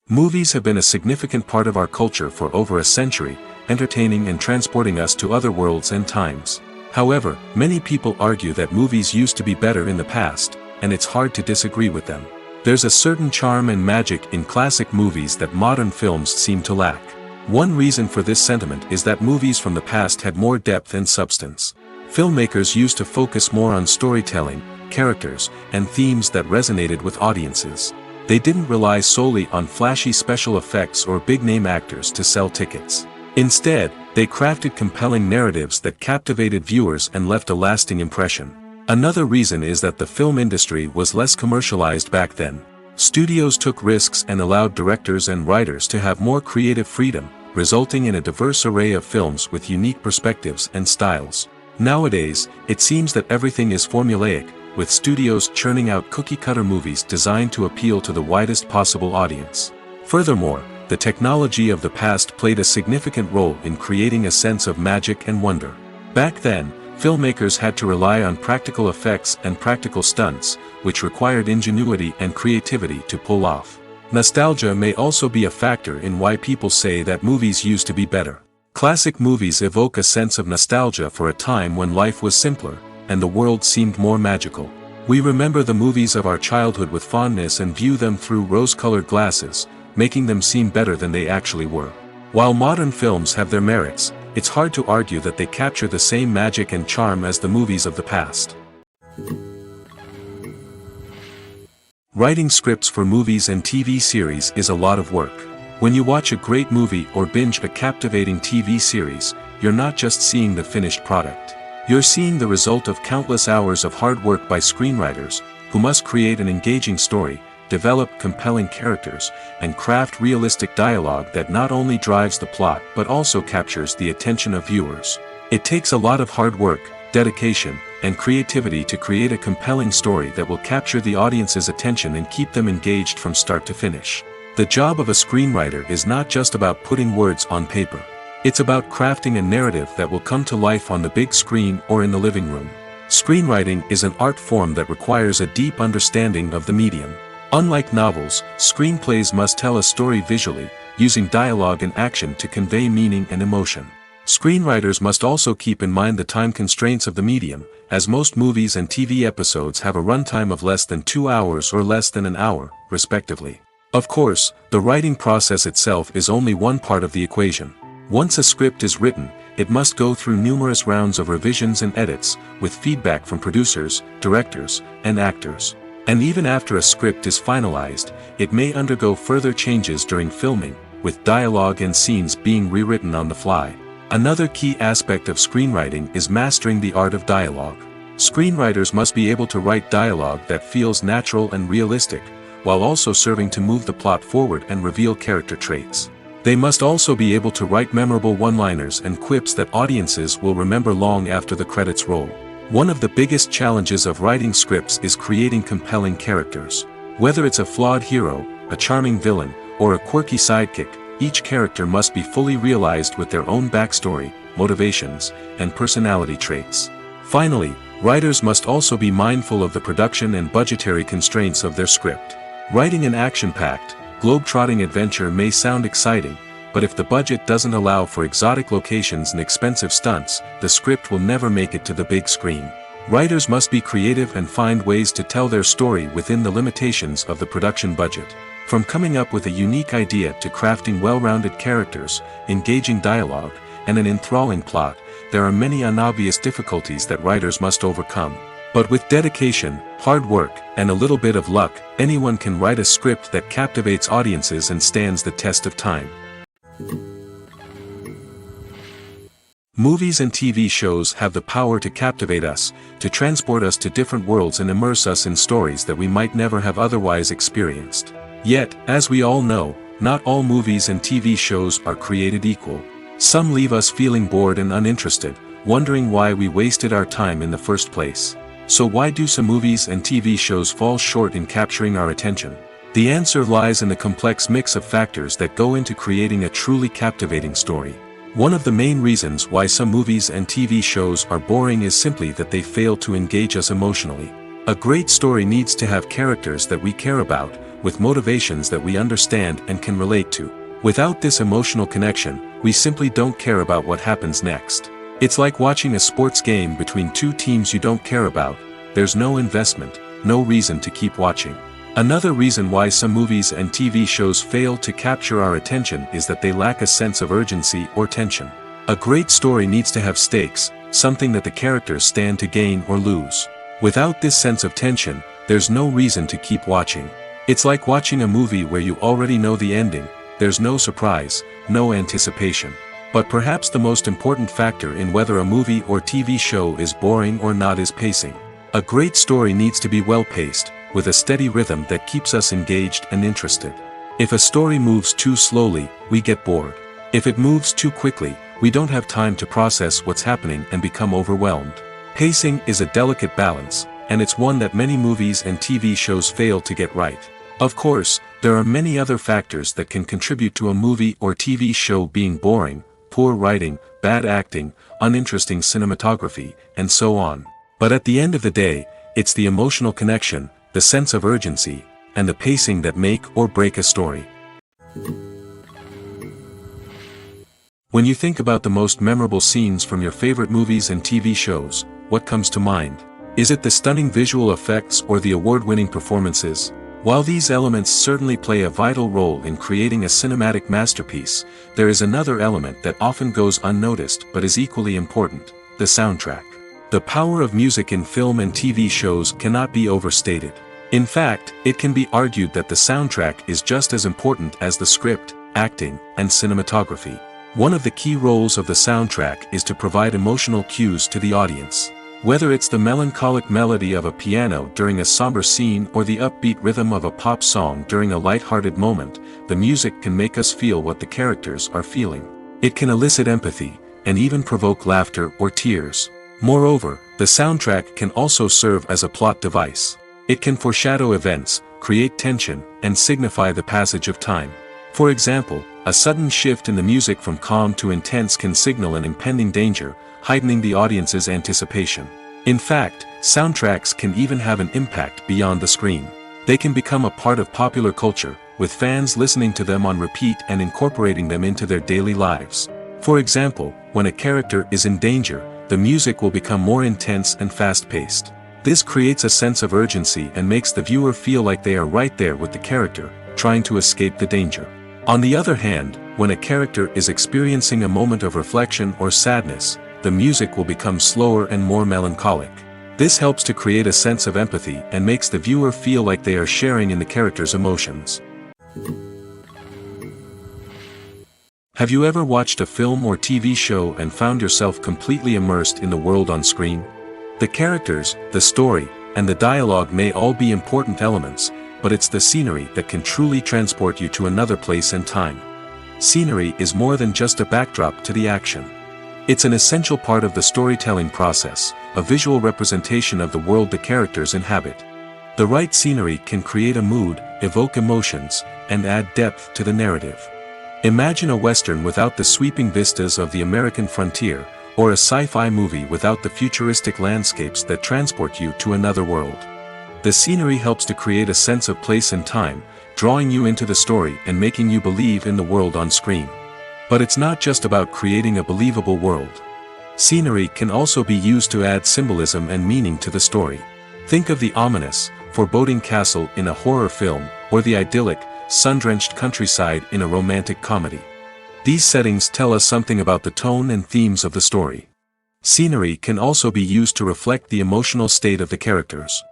Movies have been a significant part of our culture for over a century, entertaining and transporting us to other worlds and times. However, many people argue that movies used to be better in the past, and it's hard to disagree with them. There's a certain charm and magic in classic movies that modern films seem to lack. One reason for this sentiment is that movies from the past had more depth and substance. Filmmakers used to focus more on storytelling, characters, and themes that resonated with audiences. They didn't rely solely on flashy special effects or big-name actors to sell tickets. Instead, they crafted compelling narratives that captivated viewers and left a lasting impression. Another reason is that the film industry was less commercialized back then. Studios took risks and allowed directors and writers to have more creative freedom, resulting in a diverse array of films with unique perspectives and styles. Nowadays, it seems that everything is formulaic, with studios churning out cookie-cutter movies designed to appeal to the widest possible audience. Furthermore, the technology of the past played a significant role in creating a sense of magic and wonder. Back then, filmmakers had to rely on practical effects and practical stunts, which required ingenuity and creativity to pull off. Nostalgia may also be a factor in why people say that movies used to be better. Classic movies evoke a sense of nostalgia for a time when life was simpler, and the world seemed more magical. We remember the movies of our childhood with fondness and view them through rose-colored glasses, making them seem better than they actually were. While modern films have their merits, it's hard to argue that they capture the same magic and charm as the movies of the past. Writing scripts for movies and TV series is a lot of work. When you watch a great movie or binge a captivating TV series, you're not just seeing the finished product. You're seeing the result of countless hours of hard work by screenwriters, who must create an engaging story, develop compelling characters, and craft realistic dialogue that not only drives the plot but also captures the attention of viewers. It takes a lot of hard work, dedication, and creativity to create a compelling story that will capture the audience's attention and keep them engaged from start to finish. The job of a screenwriter is not just about putting words on paper. It's about crafting a narrative that will come to life on the big screen or in the living room. Screenwriting is an art form that requires a deep understanding of the medium. Unlike novels, screenplays must tell a story visually, using dialogue and action to convey meaning and emotion. Screenwriters must also keep in mind the time constraints of the medium, as most movies and TV episodes have a runtime of less than 2 hours or less than an hour, respectively. Of course, the writing process itself is only one part of the equation. Once a script is written, it must go through numerous rounds of revisions and edits, with feedback from producers, directors, and actors. And even after a script is finalized, it may undergo further changes during filming, with dialogue and scenes being rewritten on the fly. Another key aspect of screenwriting is mastering the art of dialogue. Screenwriters must be able to write dialogue that feels natural and realistic, while also serving to move the plot forward and reveal character traits. They must also be able to write memorable one-liners and quips that audiences will remember long after the credits roll. One of the biggest challenges of writing scripts is creating compelling characters. Whether it's a flawed hero, a charming villain, or a quirky sidekick, each character must be fully realized with their own backstory, motivations, and personality traits. Finally, writers must also be mindful of the production and budgetary constraints of their script. Writing an action-packed, globe-trotting adventure may sound exciting, but if the budget doesn't allow for exotic locations and expensive stunts, the script will never make it to the big screen. Writers must be creative and find ways to tell their story within the limitations of the production budget. From coming up with a unique idea to crafting well-rounded characters, engaging dialogue, and an enthralling plot, there are many unobvious difficulties that writers must overcome. But with dedication, hard work, and a little bit of luck, anyone can write a script that captivates audiences and stands the test of time. Movies and TV shows have the power to captivate us, to transport us to different worlds and immerse us in stories that we might never have otherwise experienced. Yet, as we all know, not all movies and TV shows are created equal. Some leave us feeling bored and uninterested, wondering why we wasted our time in the first place. So why do some movies and TV shows fall short in capturing our attention? The answer lies in the complex mix of factors that go into creating a truly captivating story. One of the main reasons why some movies and TV shows are boring is simply that they fail to engage us emotionally. A great story needs to have characters that we care about, with motivations that we understand and can relate to. Without this emotional connection, we simply don't care about what happens next. It's like watching a sports game between two teams you don't care about. There's no investment, no reason to keep watching. Another reason why some movies and TV shows fail to capture our attention is that they lack a sense of urgency or tension. A great story needs to have stakes, something that the characters stand to gain or lose. Without this sense of tension, there's no reason to keep watching. It's like watching a movie where you already know the ending. There's no surprise, no anticipation. But perhaps the most important factor in whether a movie or TV show is boring or not is pacing. A great story needs to be well-paced, with a steady rhythm that keeps us engaged and interested. If a story moves too slowly, we get bored. If it moves too quickly, we don't have time to process what's happening and become overwhelmed. Pacing is a delicate balance, and it's one that many movies and TV shows fail to get right. Of course, there are many other factors that can contribute to a movie or TV show being boring: poor writing, bad acting, uninteresting cinematography, and so on. But at the end of the day, it's the emotional connection, the sense of urgency, and the pacing that make or break a story. When you think about the most memorable scenes from your favorite movies and TV shows, what comes to mind? Is it the stunning visual effects or the award-winning performances? While these elements certainly play a vital role in creating a cinematic masterpiece, there is another element that often goes unnoticed but is equally important: the soundtrack. The power of music in film and TV shows cannot be overstated. In fact, it can be argued that the soundtrack is just as important as the script, acting, and cinematography. One of the key roles of the soundtrack is to provide emotional cues to the audience. Whether it's the melancholic melody of a piano during a somber scene or the upbeat rhythm of a pop song during a light-hearted moment, the music can make us feel what the characters are feeling. It can elicit empathy, and even provoke laughter or tears. Moreover, the soundtrack can also serve as a plot device. It can foreshadow events, create tension, and signify the passage of time. For example, a sudden shift in the music from calm to intense can signal an impending danger, heightening the audience's anticipation. In fact, soundtracks can even have an impact beyond the screen. They can become a part of popular culture, with fans listening to them on repeat and incorporating them into their daily lives. For example, when a character is in danger, the music will become more intense and fast-paced. This creates a sense of urgency and makes the viewer feel like they are right there with the character, trying to escape the danger. On the other hand, when a character is experiencing a moment of reflection or sadness, the music will become slower and more melancholic. This helps to create a sense of empathy and makes the viewer feel like they are sharing in the character's emotions. Have you ever watched a film or TV show and found yourself completely immersed in the world on screen? The characters, the story, and the dialogue may all be important elements, but it's the scenery that can truly transport you to another place and time. Scenery is more than just a backdrop to the action. It's an essential part of the storytelling process, a visual representation of the world the characters inhabit. The right scenery can create a mood, evoke emotions, and add depth to the narrative. Imagine a Western without the sweeping vistas of the American frontier, or a sci-fi movie without the futuristic landscapes that transport you to another world. The scenery helps to create a sense of place and time, drawing you into the story and making you believe in the world on screen. But it's not just about creating a believable world. Scenery can also be used to add symbolism and meaning to the story. Think of the ominous, foreboding castle in a horror film, or the idyllic, sun-drenched countryside in a romantic comedy. These settings tell us something about the tone and themes of the story. Scenery can also be used to reflect the emotional state of the characters.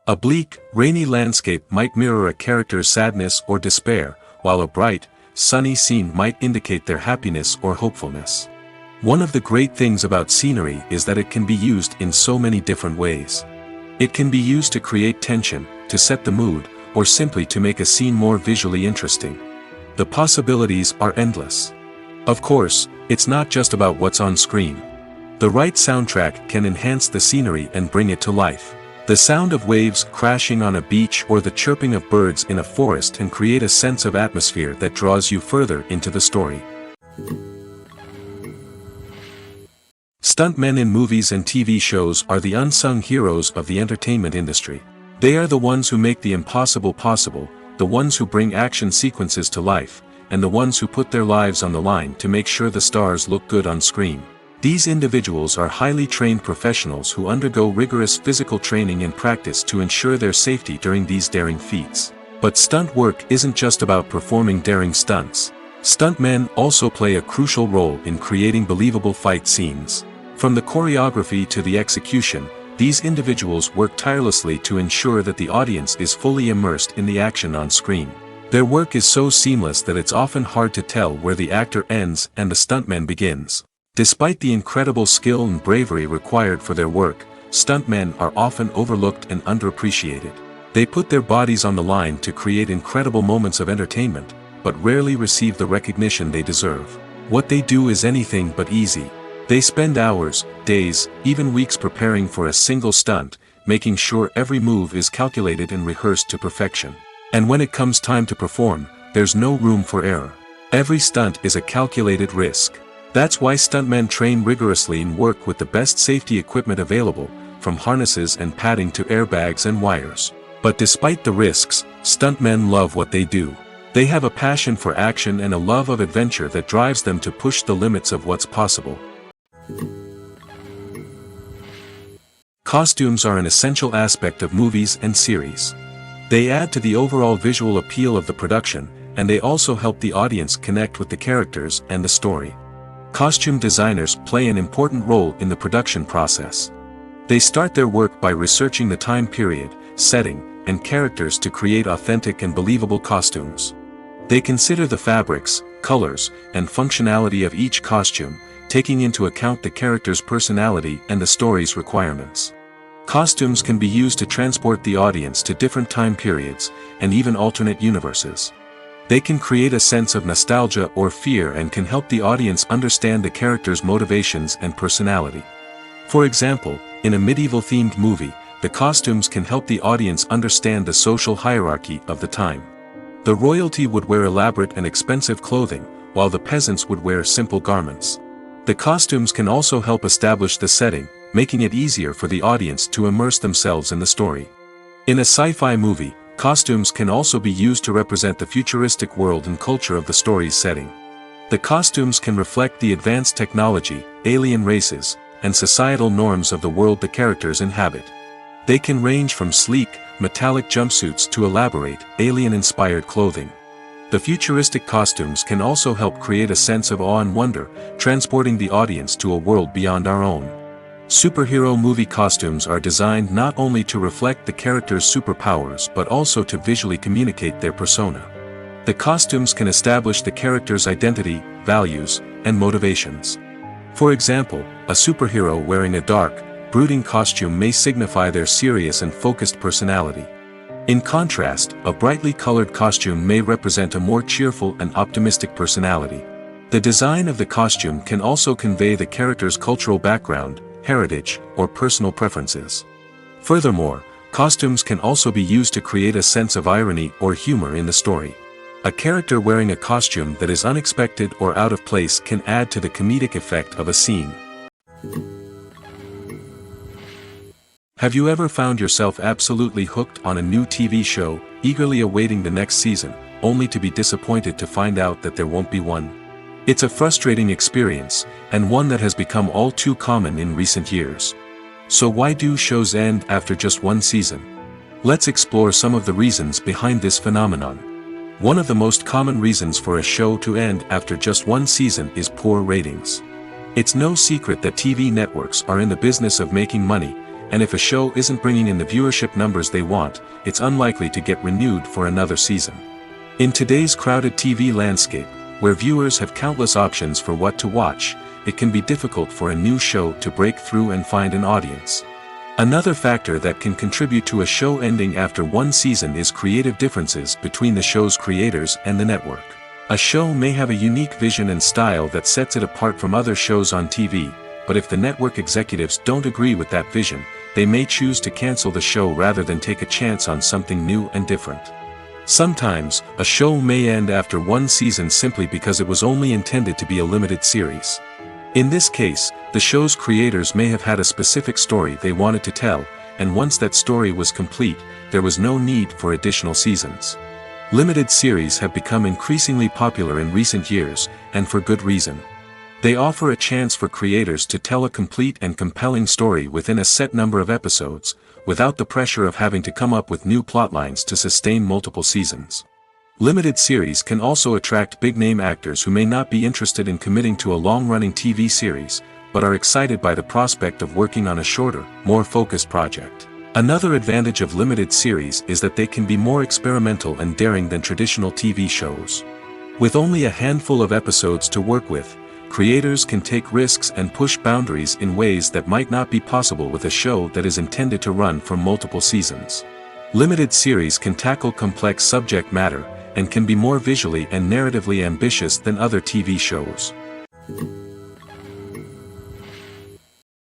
A bleak, rainy landscape might mirror a character's sadness or despair, while a bright, sunny scene might indicate their happiness or hopefulness. One of the great things about scenery is that it can be used in so many different ways. It can be used to create tension, to set the mood, or simply to make a scene more visually interesting. The possibilities are endless. Of course, it's not just about what's on screen. The right soundtrack can enhance the scenery and bring it to life. The sound of waves crashing on a beach or the chirping of birds in a forest can create a sense of atmosphere that draws you further into the story. Stuntmen in movies and TV shows are the unsung heroes of the entertainment industry. They are the ones who make the impossible possible, the ones who bring action sequences to life, and the ones who put their lives on the line to make sure the stars look good on screen. These individuals are highly trained professionals who undergo rigorous physical training and practice to ensure their safety during these daring feats. But stunt work isn't just about performing daring stunts. Stuntmen also play a crucial role in creating believable fight scenes. From the choreography to the execution, these individuals work tirelessly to ensure that the audience is fully immersed in the action on screen. Their work is so seamless that it's often hard to tell where the actor ends and the stuntman begins. Despite the incredible skill and bravery required for their work, stuntmen are often overlooked and underappreciated. They put their bodies on the line to create incredible moments of entertainment, but rarely receive the recognition they deserve. What they do is anything but easy. They spend hours, days, even weeks preparing for a single stunt, making sure every move is calculated and rehearsed to perfection. And when it comes time to perform, there's no room for error. Every stunt is a calculated risk. That's why stuntmen train rigorously and work with the best safety equipment available, from harnesses and padding to airbags and wires. But despite the risks, stuntmen love what they do. They have a passion for action and a love of adventure that drives them to push the limits of what's possible. Costumes are an essential aspect of movies and series. They add to the overall visual appeal of the production, and they also help the audience connect with the characters and the story. Costume designers play an important role in the production process. They start their work by researching the time period, setting, and characters to create authentic and believable costumes. They consider the fabrics, colors, and functionality of each costume, taking into account the character's personality and the story's requirements. Costumes can be used to transport the audience to different time periods, and even alternate universes. They can create a sense of nostalgia or fear and can help the audience understand the character's motivations and personality. For example, in a medieval-themed movie, the costumes can help the audience understand the social hierarchy of the time. The royalty would wear elaborate and expensive clothing, while the peasants would wear simple garments. The costumes can also help establish the setting, making it easier for the audience to immerse themselves in the story. In a sci-fi movie, costumes can also be used to represent the futuristic world and culture of the story's setting. The costumes can reflect the advanced technology, alien races, and societal norms of the world the characters inhabit. They can range from sleek, metallic jumpsuits to elaborate, alien-inspired clothing. The futuristic costumes can also help create a sense of awe and wonder, transporting the audience to a world beyond our own. Superhero movie costumes are designed not only to reflect the character's superpowers but also to visually communicate their persona. The costumes can establish the character's identity, values, and motivations. For example, a superhero wearing a dark, brooding costume may signify their serious and focused personality. In contrast, a brightly colored costume may represent a more cheerful and optimistic personality. The design of the costume can also convey the character's cultural background, heritage, or personal preferences. Furthermore, costumes can also be used to create a sense of irony or humor in the story. A character wearing a costume that is unexpected or out of place can add to the comedic effect of a scene. Have you ever found yourself absolutely hooked on a new TV show, eagerly awaiting the next season, only to be disappointed to find out that there won't be one? It's a frustrating experience, and one that has become all too common in recent years. So why do shows end after just one season? Let's explore some of the reasons behind this phenomenon. One of the most common reasons for a show to end after just one season is poor ratings. It's no secret that TV networks are in the business of making money, and if a show isn't bringing in the viewership numbers they want, it's unlikely to get renewed for another season. In today's crowded TV landscape, where viewers have countless options for what to watch, it can be difficult for a new show to break through and find an audience. Another factor that can contribute to a show ending after one season is creative differences between the show's creators and the network. A show may have a unique vision and style that sets it apart from other shows on TV, but if the network executives don't agree with that vision, they may choose to cancel the show rather than take a chance on something new and different. Sometimes, a show may end after one season simply because it was only intended to be a limited series. In this case, the show's creators may have had a specific story they wanted to tell, and once that story was complete, there was no need for additional seasons. Limited series have become increasingly popular in recent years, and for good reason. They offer a chance for creators to tell a complete and compelling story within a set number of episodes, without the pressure of having to come up with new plotlines to sustain multiple seasons. Limited series can also attract big-name actors who may not be interested in committing to a long-running TV series, but are excited by the prospect of working on a shorter, more focused project. Another advantage of limited series is that they can be more experimental and daring than traditional TV shows. With only a handful of episodes to work with, creators can take risks and push boundaries in ways that might not be possible with a show that is intended to run for multiple seasons. Limited series can tackle complex subject matter, and can be more visually and narratively ambitious than other TV shows.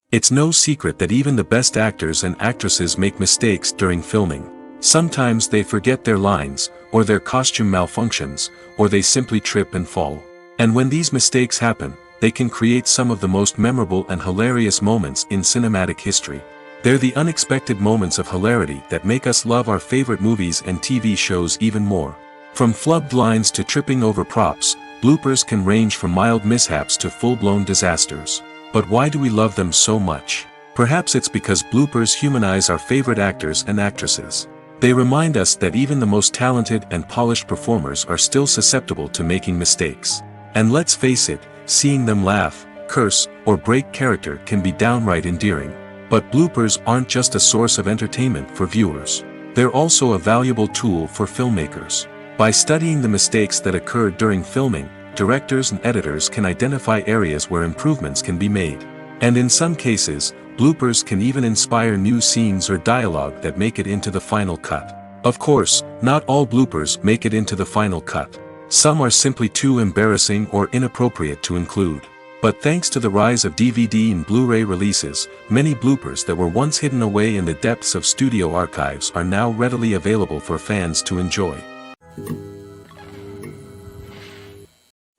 It's no secret that even the best actors and actresses make mistakes during filming. Sometimes they forget their lines, or their costume malfunctions, or they simply trip and fall. And when these mistakes happen, they can create some of the most memorable and hilarious moments in cinematic history. They're the unexpected moments of hilarity that make us love our favorite movies and TV shows even more. From flubbed lines to tripping over props, bloopers can range from mild mishaps to full-blown disasters. But why do we love them so much? Perhaps it's because bloopers humanize our favorite actors and actresses. They remind us that even the most talented and polished performers are still susceptible to making mistakes. And let's face it, seeing them laugh, curse, or break character can be downright endearing. But bloopers aren't just a source of entertainment for viewers. They're also a valuable tool for filmmakers. By studying the mistakes that occurred during filming, directors and editors can identify areas where improvements can be made. And in some cases, bloopers can even inspire new scenes or dialogue that make it into the final cut. Of course, not all bloopers make it into the final cut. Some are simply too embarrassing or inappropriate to include. But thanks to the rise of DVD and Blu-ray releases, many bloopers that were once hidden away in the depths of studio archives are now readily available for fans to enjoy.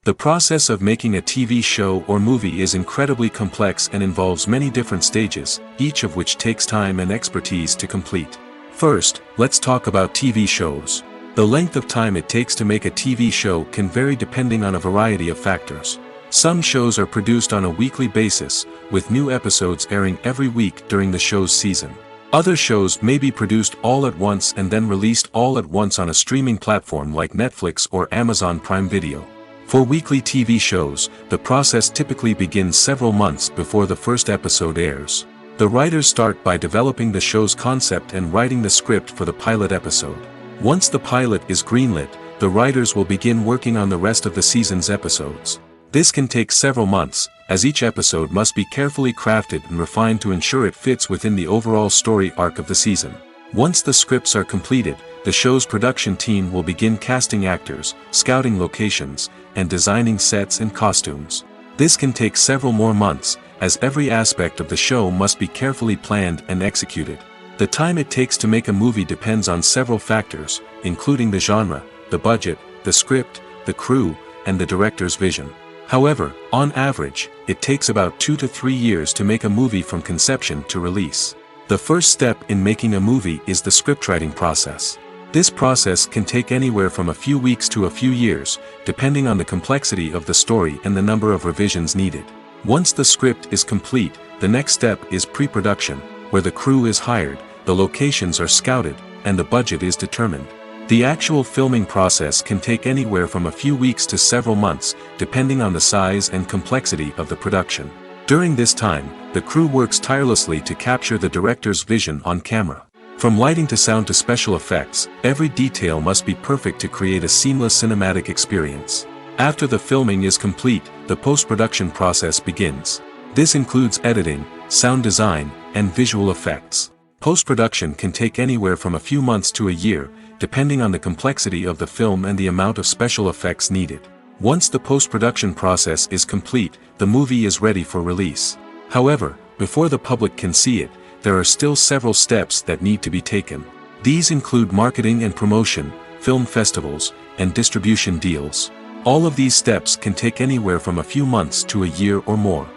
The process of making a TV show or movie is incredibly complex and involves many different stages, each of which takes time and expertise to complete. First, let's talk about TV shows. The length of time it takes to make a TV show can vary depending on a variety of factors. Some shows are produced on a weekly basis, with new episodes airing every week during the show's season. Other shows may be produced all at once and then released all at once on a streaming platform like Netflix or Amazon Prime Video. For weekly TV shows, the process typically begins several months before the first episode airs. The writers start by developing the show's concept and writing the script for the pilot episode. Once the pilot is greenlit, the writers will begin working on the rest of the season's episodes. This can take several months, as each episode must be carefully crafted and refined to ensure it fits within the overall story arc of the season. Once the scripts are completed, the show's production team will begin casting actors, scouting locations, and designing sets and costumes. This can take several more months, as every aspect of the show must be carefully planned and executed. The time it takes to make a movie depends on several factors, including the genre, the budget, the script, the crew, and the director's vision. However, on average, it takes about 2 to 3 years to make a movie from conception to release. The first step in making a movie is the scriptwriting process. This process can take anywhere from a few weeks to a few years, depending on the complexity of the story and the number of revisions needed. Once the script is complete, the next step is pre-production, where the crew is hired, the locations are scouted, and the budget is determined. The actual filming process can take anywhere from a few weeks to several months, depending on the size and complexity of the production. During this time, the crew works tirelessly to capture the director's vision on camera. From lighting to sound to special effects, every detail must be perfect to create a seamless cinematic experience. After the filming is complete, the post-production process begins. This includes editing, sound design, and visual effects. Post-production can take anywhere from a few months to a year, depending on the complexity of the film and the amount of special effects needed. Once the post-production process is complete, the movie is ready for release. However, before the public can see it, there are still several steps that need to be taken. These include marketing and promotion, film festivals, and distribution deals. All of these steps can take anywhere from a few months to a year or more.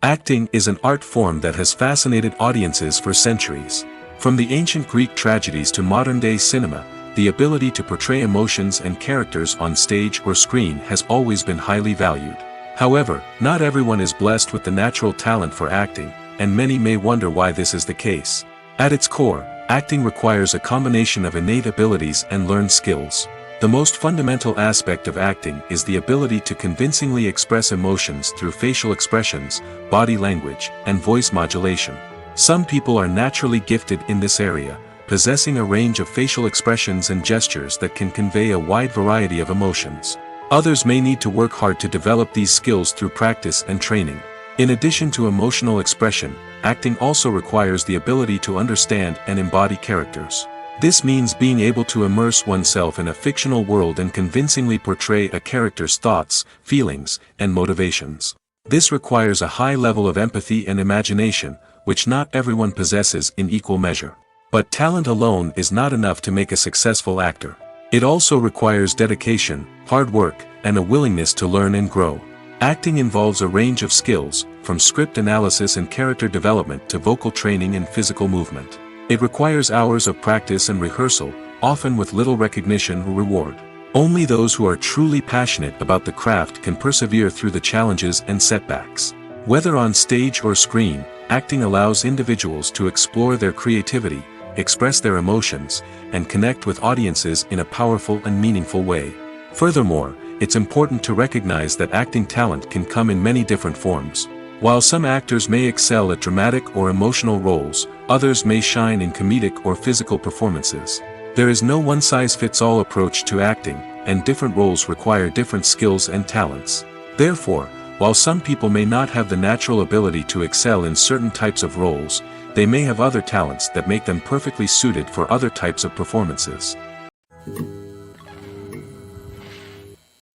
Acting is an art form that has fascinated audiences for centuries. From the ancient Greek tragedies to modern-day cinema, the ability to portray emotions and characters on stage or screen has always been highly valued. However, not everyone is blessed with the natural talent for acting, and many may wonder why this is the case. At its core, acting requires a combination of innate abilities and learned skills. The most fundamental aspect of acting is the ability to convincingly express emotions through facial expressions, body language, and voice modulation. Some people are naturally gifted in this area, possessing a range of facial expressions and gestures that can convey a wide variety of emotions. Others may need to work hard to develop these skills through practice and training. In addition to emotional expression, acting also requires the ability to understand and embody characters. This means being able to immerse oneself in a fictional world and convincingly portray a character's thoughts, feelings, and motivations. This requires a high level of empathy and imagination, which not everyone possesses in equal measure. But talent alone is not enough to make a successful actor. It also requires dedication, hard work, and a willingness to learn and grow. Acting involves a range of skills, from script analysis and character development to vocal training and physical movement. It requires hours of practice and rehearsal, often with little recognition or reward. Only those who are truly passionate about the craft can persevere through the challenges and setbacks. Whether on stage or screen, acting allows individuals to explore their creativity, express their emotions, and connect with audiences in a powerful and meaningful way. Furthermore, it's important to recognize that acting talent can come in many different forms. While some actors may excel at dramatic or emotional roles, others may shine in comedic or physical performances. There is no one-size-fits-all approach to acting, and different roles require different skills and talents. Therefore, while some people may not have the natural ability to excel in certain types of roles, they may have other talents that make them perfectly suited for other types of performances.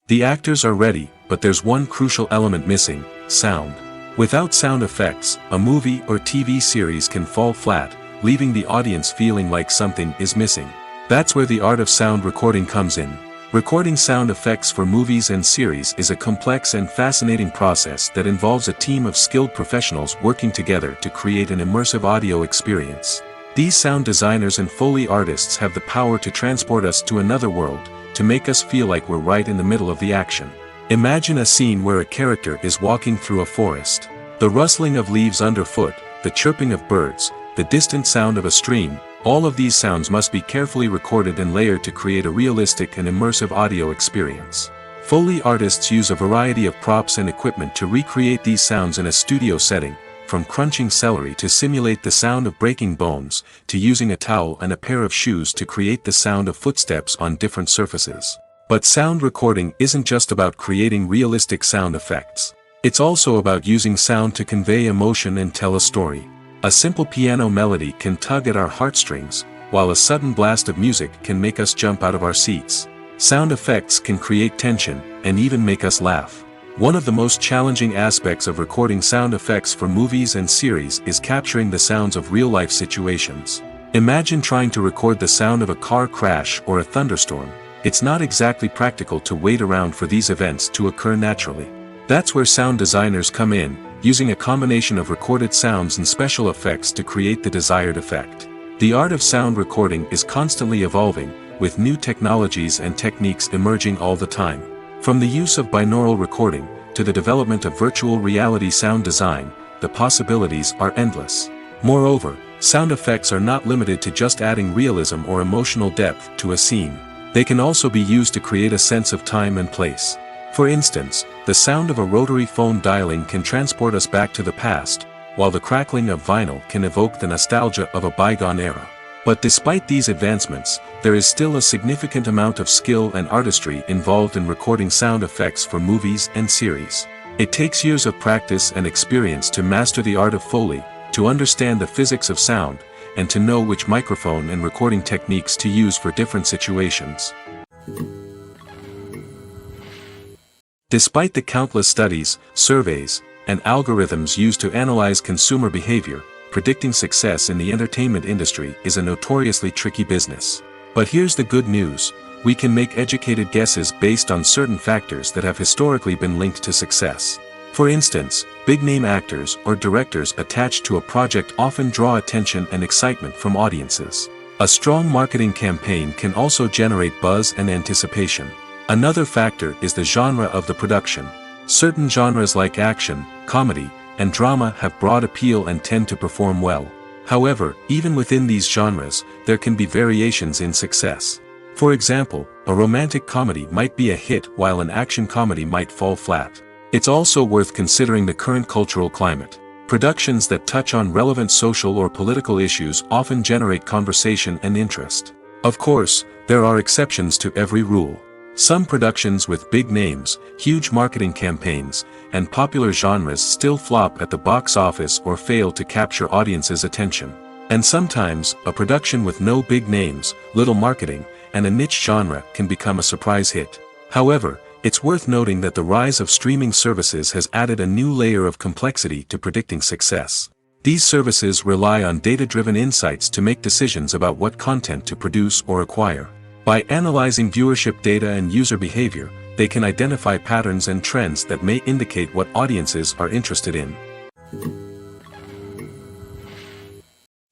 The actors are ready, but there's one crucial element missing: sound. Without sound effects, a movie or TV series can fall flat, leaving the audience feeling like something is missing. That's where the art of sound recording comes in. Recording sound effects for movies and series is a complex and fascinating process that involves a team of skilled professionals working together to create an immersive audio experience. These sound designers and Foley artists have the power to transport us to another world, to make us feel like we're right in the middle of the action. Imagine a scene where a character is walking through a forest. The rustling of leaves underfoot, the chirping of birds, the distant sound of a stream, all of these sounds must be carefully recorded and layered to create a realistic and immersive audio experience. Foley artists use a variety of props and equipment to recreate these sounds in a studio setting, from crunching celery to simulate the sound of breaking bones, to using a towel and a pair of shoes to create the sound of footsteps on different surfaces. But sound recording isn't just about creating realistic sound effects. It's also about using sound to convey emotion and tell a story. A simple piano melody can tug at our heartstrings, while a sudden blast of music can make us jump out of our seats. Sound effects can create tension, and even make us laugh. One of the most challenging aspects of recording sound effects for movies and series is capturing the sounds of real-life situations. Imagine trying to record the sound of a car crash or a thunderstorm. It's not exactly practical to wait around for these events to occur naturally. That's where sound designers come in, using a combination of recorded sounds and special effects to create the desired effect. The art of sound recording is constantly evolving, with new technologies and techniques emerging all the time. From the use of binaural recording, to the development of virtual reality sound design, the possibilities are endless. Moreover, sound effects are not limited to just adding realism or emotional depth to a scene. They can also be used to create a sense of time and place. For instance, the sound of a rotary phone dialing can transport us back to the past, while the crackling of vinyl can evoke the nostalgia of a bygone era. But despite these advancements, there is still a significant amount of skill and artistry involved in recording sound effects for movies and series. It takes years of practice and experience to master the art of Foley, to understand the physics of sound, and to know which microphone and recording techniques to use for different situations. Despite the countless studies, surveys, and algorithms used to analyze consumer behavior, predicting success in the entertainment industry is a notoriously tricky business. But here's the good news: we can make educated guesses based on certain factors that have historically been linked to success. For instance, big-name actors or directors attached to a project often draw attention and excitement from audiences. A strong marketing campaign can also generate buzz and anticipation. Another factor is the genre of the production. Certain genres like action, comedy, and drama have broad appeal and tend to perform well. However, even within these genres, there can be variations in success. For example, a romantic comedy might be a hit while an action comedy might fall flat. It's also worth considering the current cultural climate. Productions that touch on relevant social or political issues often generate conversation and interest. Of course, there are exceptions to every rule. Some productions with big names, huge marketing campaigns, and popular genres still flop at the box office or fail to capture audiences' attention. And sometimes, a production with no big names, little marketing, and a niche genre can become a surprise hit. However, it's worth noting that the rise of streaming services has added a new layer of complexity to predicting success. These services rely on data-driven insights to make decisions about what content to produce or acquire. By analyzing viewership data and user behavior, they can identify patterns and trends that may indicate what audiences are interested in.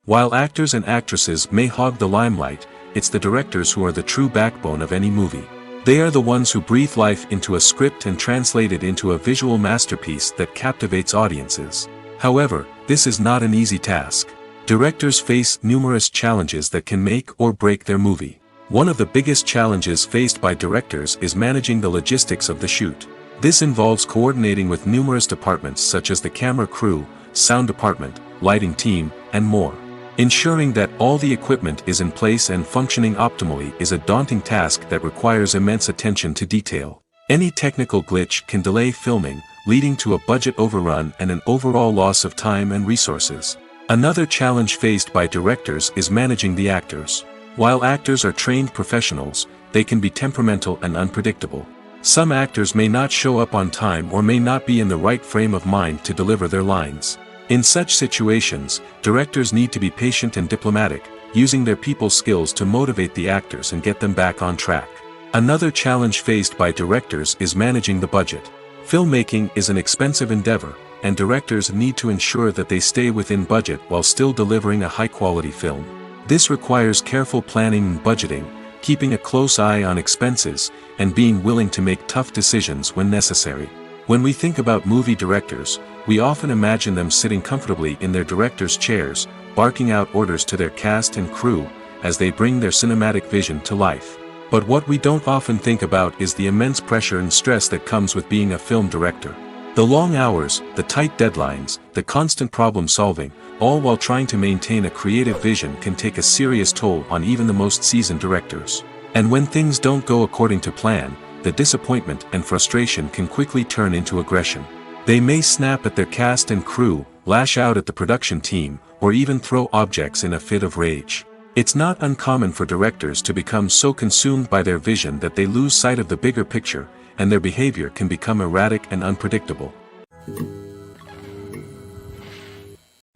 While actors and actresses may hog the limelight, it's the directors who are the true backbone of any movie. They are the ones who breathe life into a script and translate it into a visual masterpiece that captivates audiences. However, this is not an easy task. Directors face numerous challenges that can make or break their movie. One of the biggest challenges faced by directors is managing the logistics of the shoot. This involves coordinating with numerous departments such as the camera crew, sound department, lighting team, and more. Ensuring that all the equipment is in place and functioning optimally is a daunting task that requires immense attention to detail. Any technical glitch can delay filming, leading to a budget overrun and an overall loss of time and resources. Another challenge faced by directors is managing the actors. While actors are trained professionals, they can be temperamental and unpredictable. Some actors may not show up on time or may not be in the right frame of mind to deliver their lines. In such situations, directors need to be patient and diplomatic, using their people skills to motivate the actors and get them back on track. Another challenge faced by directors is managing the budget. Filmmaking is an expensive endeavor, and directors need to ensure that they stay within budget while still delivering a high-quality film. This requires careful planning and budgeting, keeping a close eye on expenses, and being willing to make tough decisions when necessary. When we think about movie directors, we often imagine them sitting comfortably in their director's chairs, barking out orders to their cast and crew, as they bring their cinematic vision to life. But what we don't often think about is the immense pressure and stress that comes with being a film director. The long hours, the tight deadlines, the constant problem solving, all while trying to maintain a creative vision can take a serious toll on even the most seasoned directors. And when things don't go according to plan, the disappointment and frustration can quickly turn into aggression. They may snap at their cast and crew, lash out at the production team, or even throw objects in a fit of rage. It's not uncommon for directors to become so consumed by their vision that they lose sight of the bigger picture, and their behavior can become erratic and unpredictable.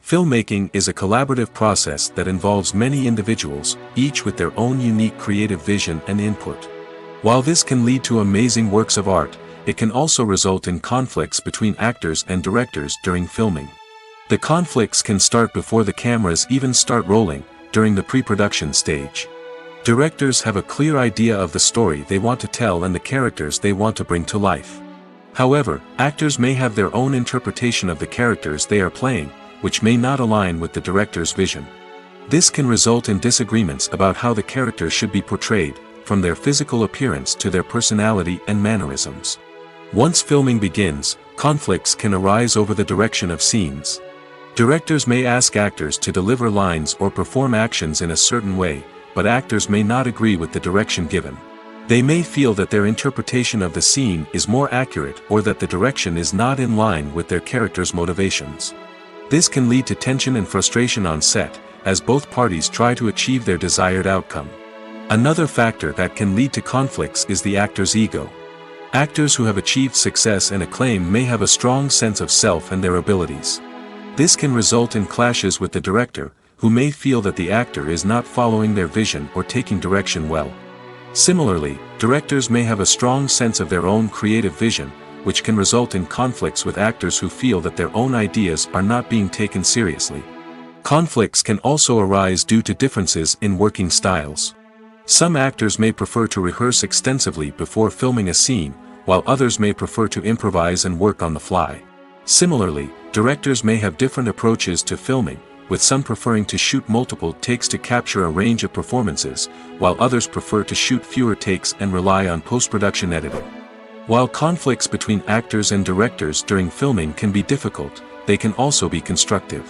Filmmaking is a collaborative process that involves many individuals, each with their own unique creative vision and input. While this can lead to amazing works of art, it can also result in conflicts between actors and directors during filming. The conflicts can start before the cameras even start rolling, during the pre-production stage. Directors have a clear idea of the story they want to tell and the characters they want to bring to life. However, actors may have their own interpretation of the characters they are playing, which may not align with the director's vision. This can result in disagreements about how the characters should be portrayed, from their physical appearance to their personality and mannerisms. Once filming begins, conflicts can arise over the direction of scenes. Directors may ask actors to deliver lines or perform actions in a certain way, but actors may not agree with the direction given. They may feel that their interpretation of the scene is more accurate or that the direction is not in line with their character's motivations. This can lead to tension and frustration on set, as both parties try to achieve their desired outcome. Another factor that can lead to conflicts is the actor's ego. Actors who have achieved success and acclaim may have a strong sense of self and their abilities. This can result in clashes with the director, who may feel that the actor is not following their vision or taking direction well. Similarly, directors may have a strong sense of their own creative vision, which can result in conflicts with actors who feel that their own ideas are not being taken seriously. Conflicts can also arise due to differences in working styles. Some actors may prefer to rehearse extensively before filming a scene, while others may prefer to improvise and work on the fly. Similarly, directors may have different approaches to filming, with some preferring to shoot multiple takes to capture a range of performances, while others prefer to shoot fewer takes and rely on post-production editing. While conflicts between actors and directors during filming can be difficult, they can also be constructive.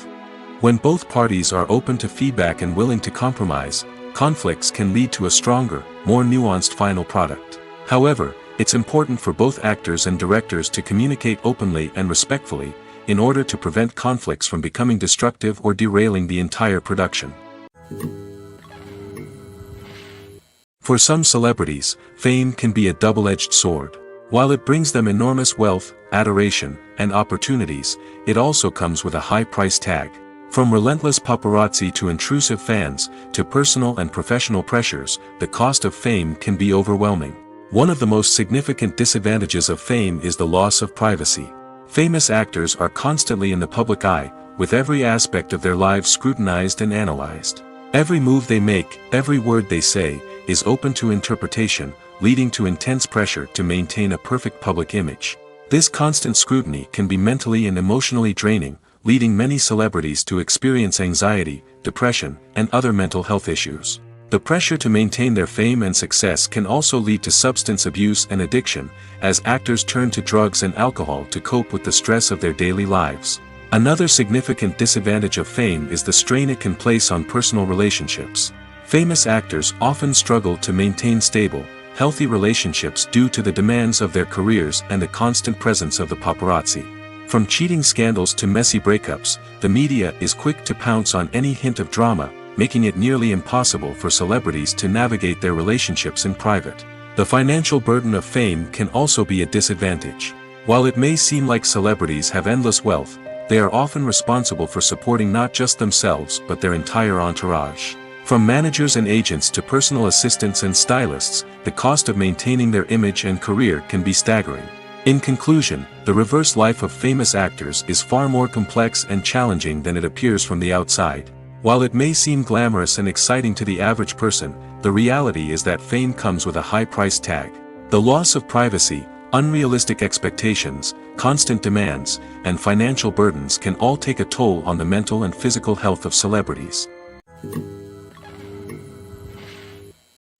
When both parties are open to feedback and willing to compromise, conflicts can lead to a stronger, more nuanced final product. However, it's important for both actors and directors to communicate openly and respectfully, in order to prevent conflicts from becoming destructive or derailing the entire production. For some celebrities, fame can be a double-edged sword. While it brings them enormous wealth, adoration, and opportunities, it also comes with a high price tag. From relentless paparazzi to intrusive fans, to personal and professional pressures, the cost of fame can be overwhelming. One of the most significant disadvantages of fame is the loss of privacy. Famous actors are constantly in the public eye, with every aspect of their lives scrutinized and analyzed. Every move they make, every word they say, is open to interpretation, leading to intense pressure to maintain a perfect public image. This constant scrutiny can be mentally and emotionally draining, leading many celebrities to experience anxiety, depression, and other mental health issues. The pressure to maintain their fame and success can also lead to substance abuse and addiction, as actors turn to drugs and alcohol to cope with the stress of their daily lives. Another significant disadvantage of fame is the strain it can place on personal relationships. Famous actors often struggle to maintain stable, healthy relationships due to the demands of their careers and the constant presence of the paparazzi. From cheating scandals to messy breakups, the media is quick to pounce on any hint of drama, making it nearly impossible for celebrities to navigate their relationships in private. The financial burden of fame can also be a disadvantage. While it may seem like celebrities have endless wealth, they are often responsible for supporting not just themselves but their entire entourage. From managers and agents to personal assistants and stylists, the cost of maintaining their image and career can be staggering. In conclusion, the reverse life of famous actors is far more complex and challenging than it appears from the outside. While it may seem glamorous and exciting to the average person, the reality is that fame comes with a high price tag. The loss of privacy, unrealistic expectations, constant demands, and financial burdens can all take a toll on the mental and physical health of celebrities.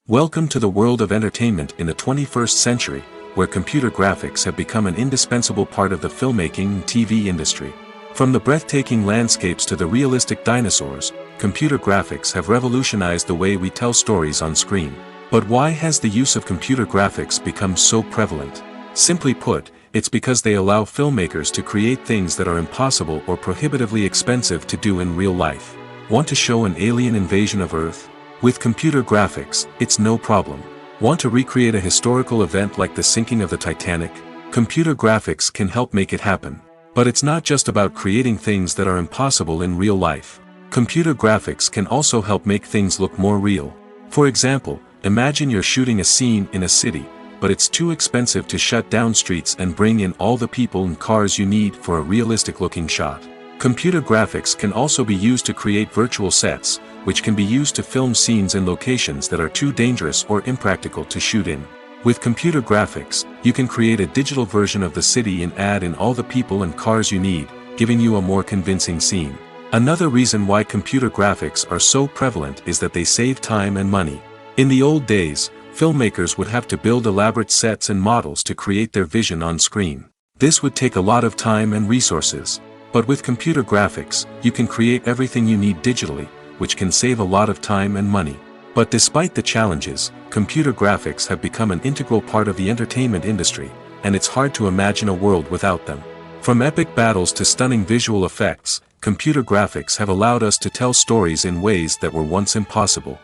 Welcome to the world of entertainment in the 21st century, where computer graphics have become an indispensable part of the filmmaking and TV industry. From the breathtaking landscapes to the realistic dinosaurs, computer graphics have revolutionized the way we tell stories on screen. But why has the use of computer graphics become so prevalent? Simply put, it's because they allow filmmakers to create things that are impossible or prohibitively expensive to do in real life. Want to show an alien invasion of Earth? With computer graphics, it's no problem. Want to recreate a historical event like the sinking of the Titanic? Computer graphics can help make it happen. But it's not just about creating things that are impossible in real life. Computer graphics can also help make things look more real. For example, imagine you're shooting a scene in a city, but it's too expensive to shut down streets and bring in all the people and cars you need for a realistic-looking shot. Computer graphics can also be used to create virtual sets, which can be used to film scenes in locations that are too dangerous or impractical to shoot in. With computer graphics, you can create a digital version of the city and add in all the people and cars you need, giving you a more convincing scene. Another reason why computer graphics are so prevalent is that they save time and money. In the old days, filmmakers would have to build elaborate sets and models to create their vision on screen. This would take a lot of time and resources. But with computer graphics, you can create everything you need digitally, which can save a lot of time and money. But despite the challenges, computer graphics have become an integral part of the entertainment industry, and it's hard to imagine a world without them. From epic battles to stunning visual effects, computer graphics have allowed us to tell stories in ways that were once impossible.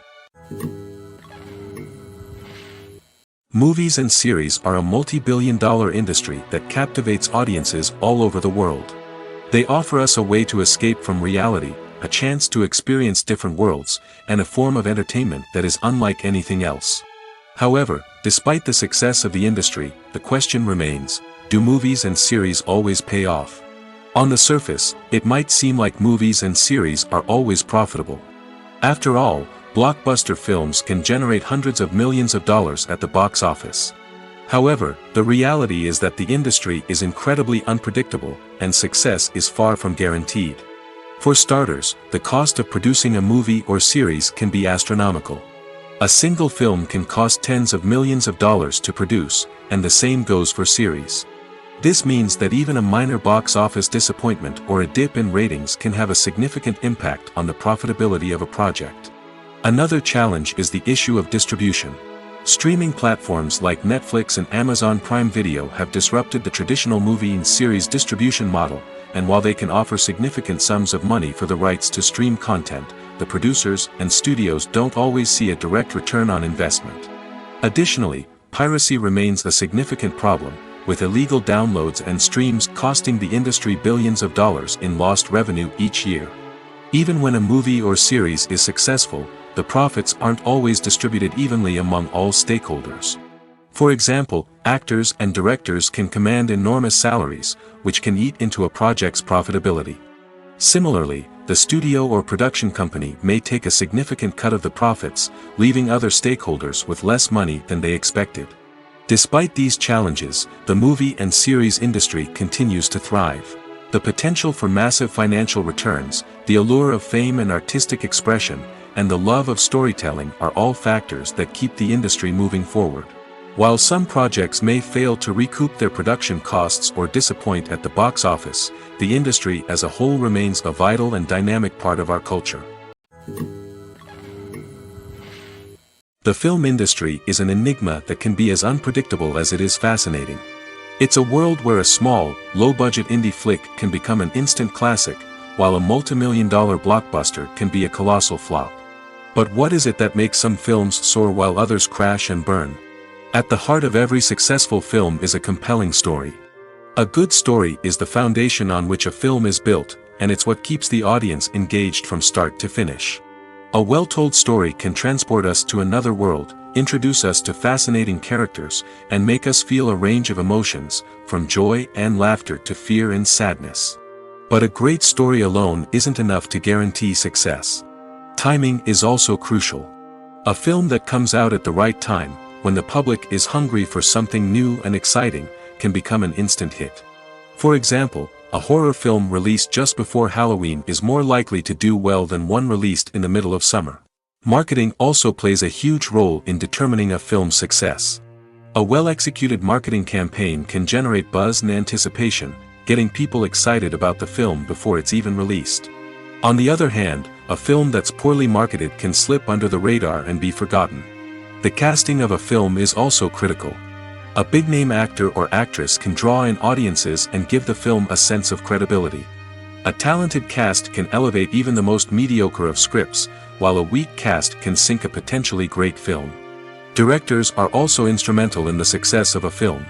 Movies and series are a multi-billion-dollar industry that captivates audiences all over the world. They offer us a way to escape from reality, a chance to experience different worlds, and a form of entertainment that is unlike anything else. However, despite the success of the industry, the question remains, do movies and series always pay off? On the surface, it might seem like movies and series are always profitable. After all, blockbuster films can generate hundreds of millions of dollars at the box office. However, the reality is that the industry is incredibly unpredictable, and success is far from guaranteed. For starters, the cost of producing a movie or series can be astronomical. A single film can cost tens of millions of dollars to produce, and the same goes for series. This means that even a minor box office disappointment or a dip in ratings can have a significant impact on the profitability of a project. Another challenge is the issue of distribution. Streaming platforms like Netflix and Amazon Prime Video have disrupted the traditional movie and series distribution model, and while they can offer significant sums of money for the rights to stream content, the producers and studios don't always see a direct return on investment. Additionally, piracy remains a significant problem, with illegal downloads and streams costing the industry billions of dollars in lost revenue each year. Even when a movie or series is successful, the profits aren't always distributed evenly among all stakeholders. For example, actors and directors can command enormous salaries, which can eat into a project's profitability. Similarly, the studio or production company may take a significant cut of the profits, leaving other stakeholders with less money than they expected. Despite these challenges, the movie and series industry continues to thrive. The potential for massive financial returns, the allure of fame and artistic expression, and the love of storytelling are all factors that keep the industry moving forward. While some projects may fail to recoup their production costs or disappoint at the box office, the industry as a whole remains a vital and dynamic part of our culture. The film industry is an enigma that can be as unpredictable as it is fascinating. It's a world where a small, low-budget indie flick can become an instant classic, while a multi-million-dollar blockbuster can be a colossal flop. But what is it that makes some films soar while others crash and burn? At the heart of every successful film is a compelling story. A good story is the foundation on which a film is built, and it's what keeps the audience engaged from start to finish. A well-told story can transport us to another world, introduce us to fascinating characters, and make us feel a range of emotions, from joy and laughter to fear and sadness. But a great story alone isn't enough to guarantee success. Timing is also crucial. A film that comes out at the right time, when the public is hungry for something new and exciting, can become an instant hit. For example, a horror film released just before Halloween is more likely to do well than one released in the middle of summer. Marketing also plays a huge role in determining a film's success. A well-executed marketing campaign can generate buzz and anticipation, getting people excited about the film before it's even released. On the other hand, a film that's poorly marketed can slip under the radar and be forgotten. The casting of a film is also critical. A big-name actor or actress can draw in audiences and give the film a sense of credibility. A talented cast can elevate even the most mediocre of scripts, while a weak cast can sink a potentially great film. Directors are also instrumental in the success of a film.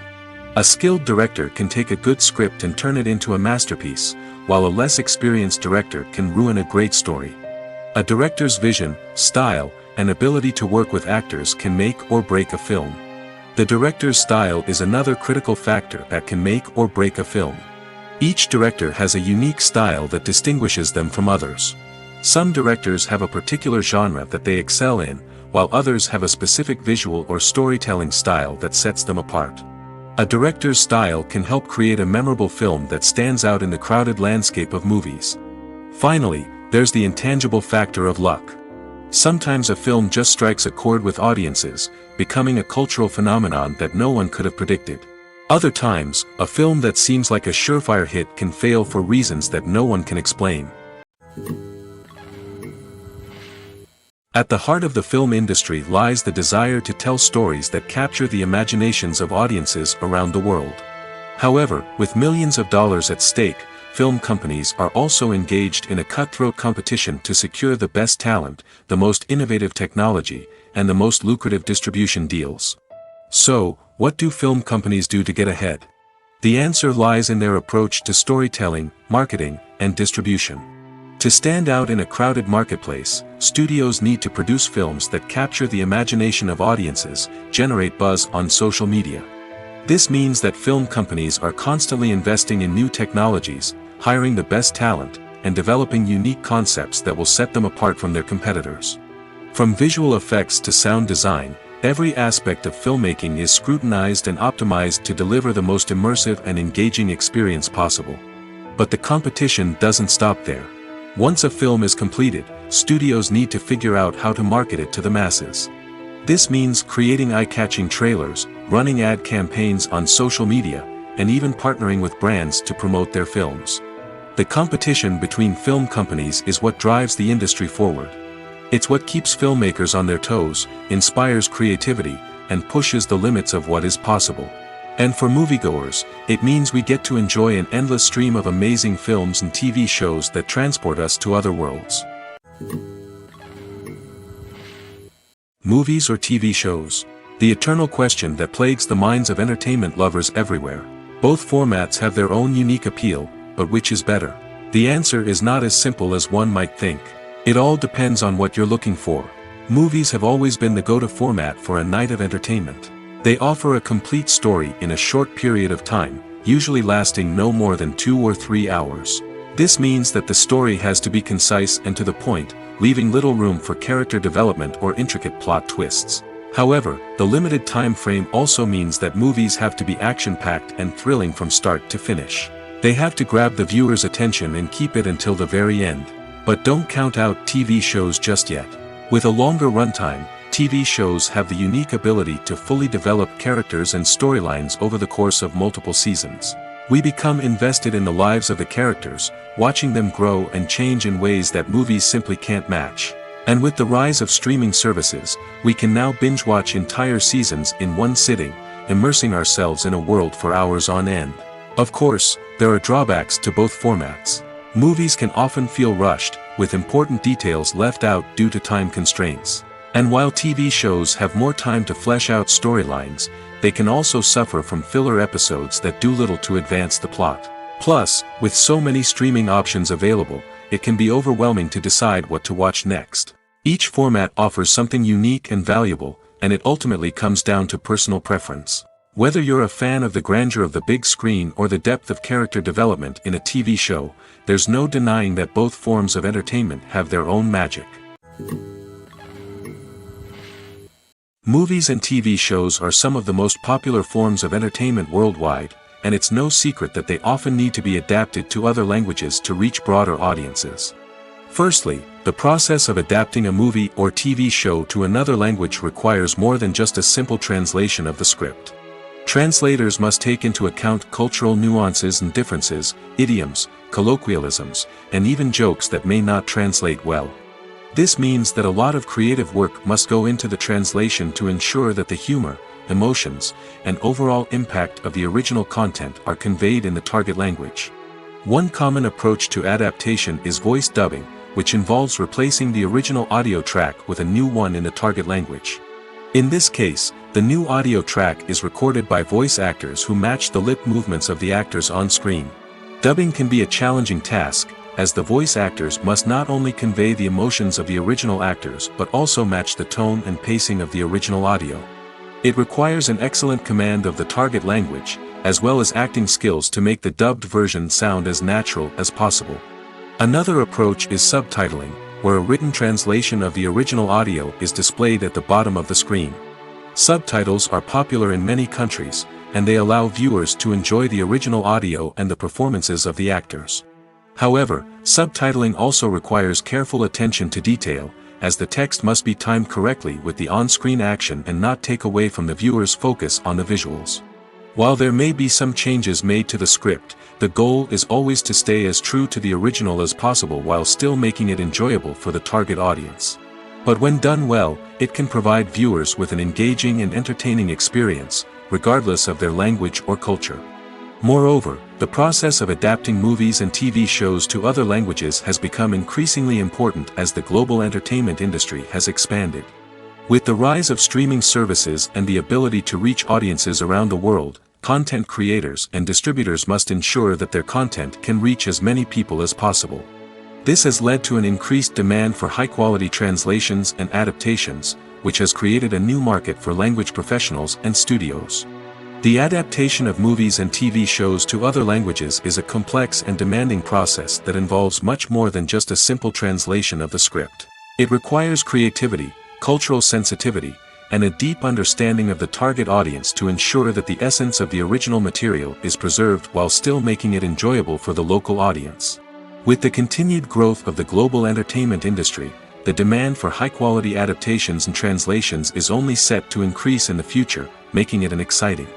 A skilled director can take a good script and turn it into a masterpiece, while a less experienced director can ruin a great story. A director's vision, style, and ability to work with actors can make or break a film. The director's style is another critical factor that can make or break a film. Each director has a unique style that distinguishes them from others. Some directors have a particular genre that they excel in, while others have a specific visual or storytelling style that sets them apart. A director's style can help create a memorable film that stands out in the crowded landscape of movies. Finally, there's the intangible factor of luck. Sometimes a film just strikes a chord with audiences, becoming a cultural phenomenon that no one could have predicted. Other times, a film that seems like a surefire hit can fail for reasons that no one can explain. At the heart of the film industry lies the desire to tell stories that capture the imaginations of audiences around the world. However, with millions of dollars at stake, film companies are also engaged in a cutthroat competition to secure the best talent, the most innovative technology, and the most lucrative distribution deals. So, what do film companies do to get ahead? The answer lies in their approach to storytelling, marketing, and distribution. To stand out in a crowded marketplace, studios need to produce films that capture the imagination of audiences, generate buzz on social media. This means that film companies are constantly investing in new technologies, hiring the best talent, and developing unique concepts that will set them apart from their competitors. From visual effects to sound design, every aspect of filmmaking is scrutinized and optimized to deliver the most immersive and engaging experience possible. But the competition doesn't stop there. Once a film is completed, studios need to figure out how to market it to the masses. This means creating eye-catching trailers, running ad campaigns on social media, and even partnering with brands to promote their films. The competition between film companies is what drives the industry forward. It's what keeps filmmakers on their toes, inspires creativity, and pushes the limits of what is possible. And for moviegoers, it means we get to enjoy an endless stream of amazing films and TV shows that transport us to other worlds. Movies or TV shows? The eternal question that plagues the minds of entertainment lovers everywhere. Both formats have their own unique appeal, but which is better? The answer is not as simple as one might think. It all depends on what you're looking for. Movies have always been the go-to format for a night of entertainment. They offer a complete story in a short period of time, usually lasting no more than 2 or 3 hours. This means that the story has to be concise and to the point, leaving little room for character development or intricate plot twists. However, the limited time frame also means that movies have to be action-packed and thrilling from start to finish. They have to grab the viewer's attention and keep it until the very end. But don't count out TV shows just yet. With a longer runtime, TV shows have the unique ability to fully develop characters and storylines over the course of multiple seasons. We become invested in the lives of the characters, watching them grow and change in ways that movies simply can't match. And with the rise of streaming services, we can now binge-watch entire seasons in one sitting, immersing ourselves in a world for hours on end. Of course, there are drawbacks to both formats. Movies can often feel rushed, with important details left out due to time constraints. And while TV shows have more time to flesh out storylines, they can also suffer from filler episodes that do little to advance the plot. Plus, with so many streaming options available, it can be overwhelming to decide what to watch next. Each format offers something unique and valuable, and it ultimately comes down to personal preference. Whether you're a fan of the grandeur of the big screen or the depth of character development in a TV show, there's no denying that both forms of entertainment have their own magic. Movies and TV shows are some of the most popular forms of entertainment worldwide, and it's no secret that they often need to be adapted to other languages to reach broader audiences. Firstly, the process of adapting a movie or TV show to another language requires more than just a simple translation of the script. Translators must take into account cultural nuances and differences, idioms, colloquialisms, and even jokes that may not translate well. This means that a lot of creative work must go into the translation to ensure that the humor, emotions, and overall impact of the original content are conveyed in the target language. One common approach to adaptation is voice dubbing, which involves replacing the original audio track with a new one in the target language. In this case, the new audio track is recorded by voice actors who match the lip movements of the actors on screen. Dubbing can be a challenging task, as the voice actors must not only convey the emotions of the original actors but also match the tone and pacing of the original audio. It requires an excellent command of the target language, as well as acting skills to make the dubbed version sound as natural as possible. Another approach is subtitling, where a written translation of the original audio is displayed at the bottom of the screen. Subtitles are popular in many countries, and they allow viewers to enjoy the original audio and the performances of the actors. However, subtitling also requires careful attention to detail, as the text must be timed correctly with the on-screen action and not take away from the viewer's focus on the visuals. While there may be some changes made to the script, the goal is always to stay as true to the original as possible while still making it enjoyable for the target audience. But when done well, it can provide viewers with an engaging and entertaining experience, regardless of their language or culture. Moreover, the process of adapting movies and TV shows to other languages has become increasingly important as the global entertainment industry has expanded. With the rise of streaming services and the ability to reach audiences around the world, content creators and distributors must ensure that their content can reach as many people as possible. This has led to an increased demand for high-quality translations and adaptations, which has created a new market for language professionals and studios. The adaptation of movies and TV shows to other languages is a complex and demanding process that involves much more than just a simple translation of the script. It requires creativity, cultural sensitivity, and a deep understanding of the target audience to ensure that the essence of the original material is preserved while still making it enjoyable for the local audience. With the continued growth of the global entertainment industry, the demand for high-quality adaptations and translations is only set to increase in the future, making it an exciting.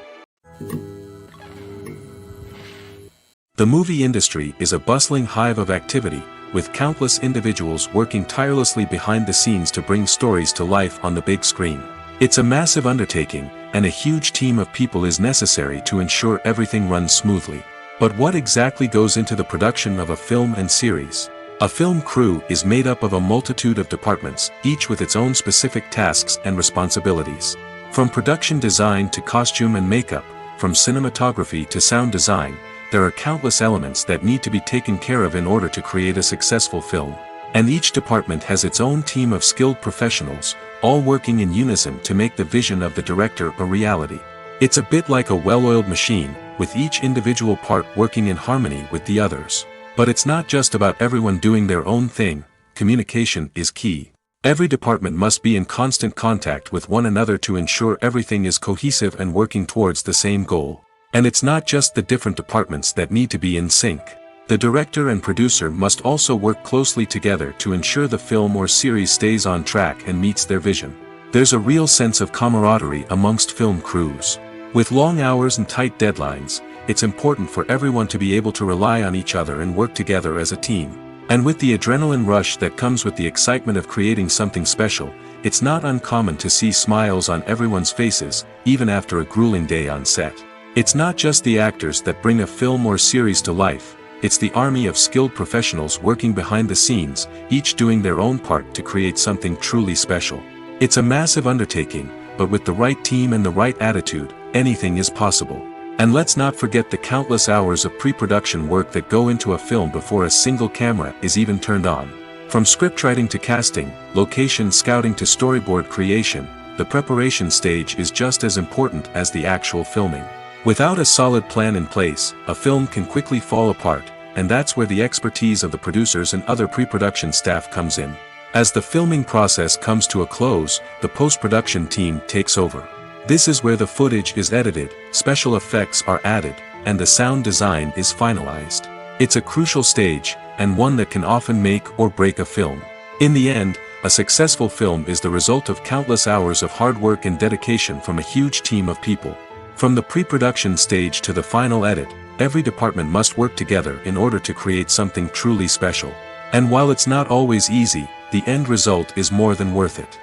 The movie industry is a bustling hive of activity, with countless individuals working tirelessly behind the scenes to bring stories to life on the big screen. It's a massive undertaking, and a huge team of people is necessary to ensure everything runs smoothly. But what exactly goes into the production of a film and series? A film crew is made up of a multitude of departments, each with its own specific tasks and responsibilities. From production design to costume and makeup, from cinematography to sound design, there are countless elements that need to be taken care of in order to create a successful film. And each department has its own team of skilled professionals, all working in unison to make the vision of the director a reality. It's a bit like a well-oiled machine, with each individual part working in harmony with the others. But it's not just about everyone doing their own thing, communication is key. Every department must be in constant contact with one another to ensure everything is cohesive and working towards the same goal. And it's not just the different departments that need to be in sync. The director and producer must also work closely together to ensure the film or series stays on track and meets their vision. There's a real sense of camaraderie amongst film crews. With long hours and tight deadlines, it's important for everyone to be able to rely on each other and work together as a team. And with the adrenaline rush that comes with the excitement of creating something special, it's not uncommon to see smiles on everyone's faces, even after a grueling day on set. It's not just the actors that bring a film or series to life, it's the army of skilled professionals working behind the scenes, each doing their own part to create something truly special. It's a massive undertaking, but with the right team and the right attitude, anything is possible. And let's not forget the countless hours of pre-production work that go into a film before a single camera is even turned on. From scriptwriting to casting, location scouting to storyboard creation, the preparation stage is just as important as the actual filming. Without a solid plan in place, a film can quickly fall apart, and that's where the expertise of the producers and other pre-production staff comes in. As the filming process comes to a close, the post-production team takes over. This is where the footage is edited, special effects are added, and the sound design is finalized. It's a crucial stage, and one that can often make or break a film. In the end, a successful film is the result of countless hours of hard work and dedication from a huge team of people. From the pre-production stage to the final edit, every department must work together in order to create something truly special. And while it's not always easy, the end result is more than worth it.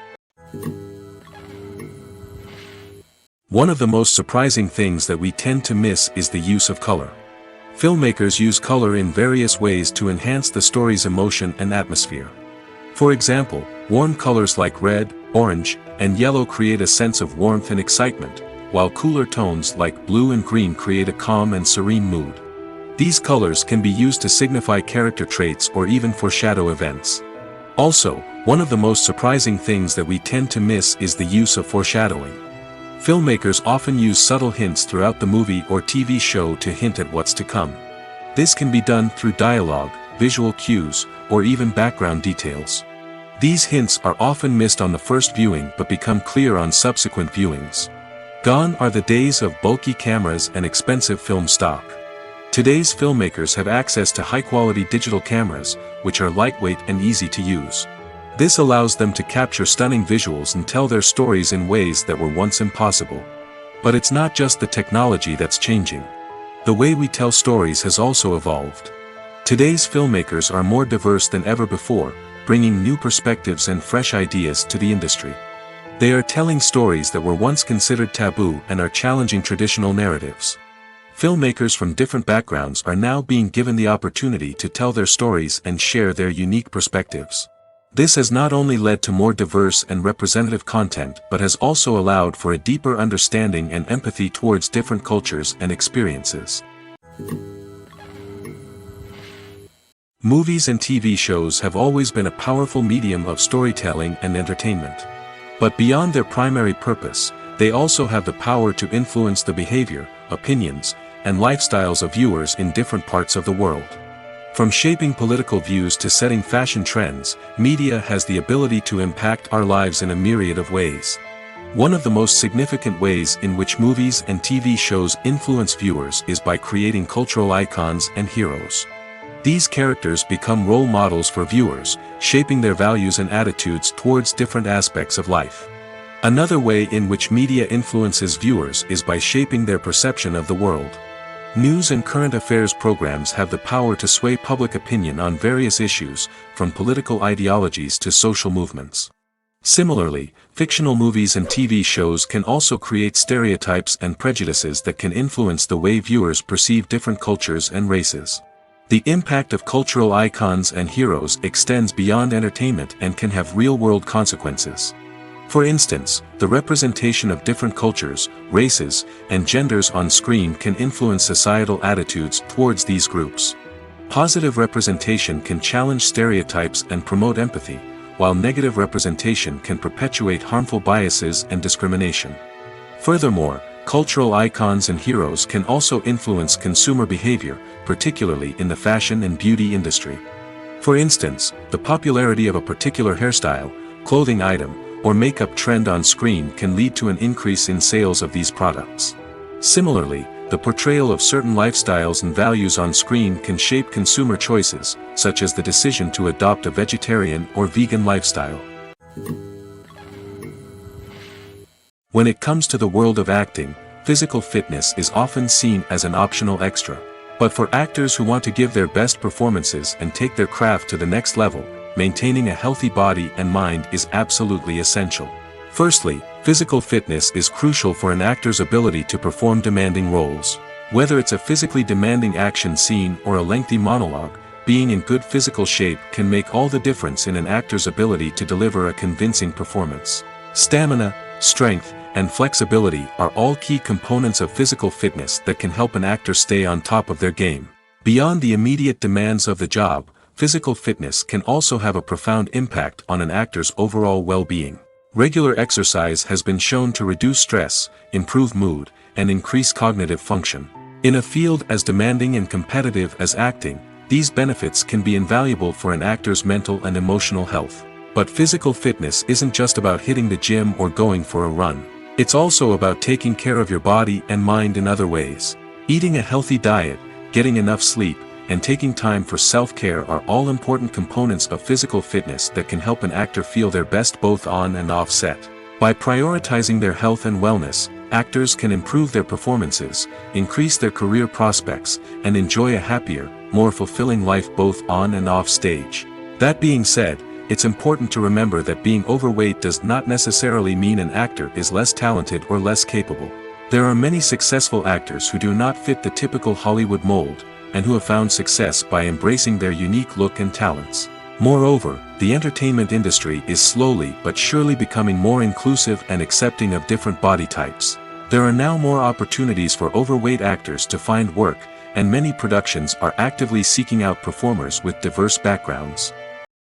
One of the most surprising things that we tend to miss is the use of color. Filmmakers use color in various ways to enhance the story's emotion and atmosphere. For example, warm colors like red, orange, and yellow create a sense of warmth and excitement, while cooler tones like blue and green create a calm and serene mood. These colors can be used to signify character traits or even foreshadow events. Also, one of the most surprising things that we tend to miss is the use of foreshadowing. Filmmakers often use subtle hints throughout the movie or TV show to hint at what's to come. This can be done through dialogue, visual cues, or even background details. These hints are often missed on the first viewing but become clear on subsequent viewings. Gone are the days of bulky cameras and expensive film stock. Today's filmmakers have access to high-quality digital cameras, which are lightweight and easy to use. This allows them to capture stunning visuals and tell their stories in ways that were once impossible. But it's not just the technology that's changing. The way we tell stories has also evolved. Today's filmmakers are more diverse than ever before, bringing new perspectives and fresh ideas to the industry. They are telling stories that were once considered taboo and are challenging traditional narratives. Filmmakers from different backgrounds are now being given the opportunity to tell their stories and share their unique perspectives. This has not only led to more diverse and representative content but has also allowed for a deeper understanding and empathy towards different cultures and experiences. Movies and TV shows have always been a powerful medium of storytelling and entertainment. But beyond their primary purpose, they also have the power to influence the behavior, opinions, and lifestyles of viewers in different parts of the world. From shaping political views to setting fashion trends, media has the ability to impact our lives in a myriad of ways. One of the most significant ways in which movies and TV shows influence viewers is by creating cultural icons and heroes. These characters become role models for viewers, shaping their values and attitudes towards different aspects of life. Another way in which media influences viewers is by shaping their perception of the world. News and current affairs programs have the power to sway public opinion on various issues, from political ideologies to social movements. Similarly, fictional movies and TV shows can also create stereotypes and prejudices that can influence the way viewers perceive different cultures and races. The impact of cultural icons and heroes extends beyond entertainment and can have real-world consequences. For instance, the representation of different cultures, races, and genders on screen can influence societal attitudes towards these groups. Positive representation can challenge stereotypes and promote empathy, while negative representation can perpetuate harmful biases and discrimination. Furthermore, cultural icons and heroes can also influence consumer behavior, particularly in the fashion and beauty industry. For instance, the popularity of a particular hairstyle, clothing item, or makeup trend on screen can lead to an increase in sales of these products. Similarly, the portrayal of certain lifestyles and values on screen can shape consumer choices, such as the decision to adopt a vegetarian or vegan lifestyle. When it comes to the world of acting, physical fitness is often seen as an optional extra. But for actors who want to give their best performances and take their craft to the next level, maintaining a healthy body and mind is absolutely essential. Firstly, physical fitness is crucial for an actor's ability to perform demanding roles. Whether it's a physically demanding action scene or a lengthy monologue, being in good physical shape can make all the difference in an actor's ability to deliver a convincing performance. Stamina, strength, and flexibility are all key components of physical fitness that can help an actor stay on top of their game. Beyond the immediate demands of the job, physical fitness can also have a profound impact on an actor's overall well-being. Regular exercise has been shown to reduce stress, improve mood, and increase cognitive function. In a field as demanding and competitive as acting, these benefits can be invaluable for an actor's mental and emotional health. But physical fitness isn't just about hitting the gym or going for a run. It's also about taking care of your body and mind in other ways. Eating a healthy diet, getting enough sleep, and taking time for self-care are all important components of physical fitness that can help an actor feel their best both on and off set. By prioritizing their health and wellness, actors can improve their performances, increase their career prospects, and enjoy a happier, more fulfilling life both on and off stage. That being said, it's important to remember that being overweight does not necessarily mean an actor is less talented or less capable. There are many successful actors who do not fit the typical Hollywood mold, and who have found success by embracing their unique look and talents. Moreover, the entertainment industry is slowly but surely becoming more inclusive and accepting of different body types. There are now more opportunities for overweight actors to find work, and many productions are actively seeking out performers with diverse backgrounds.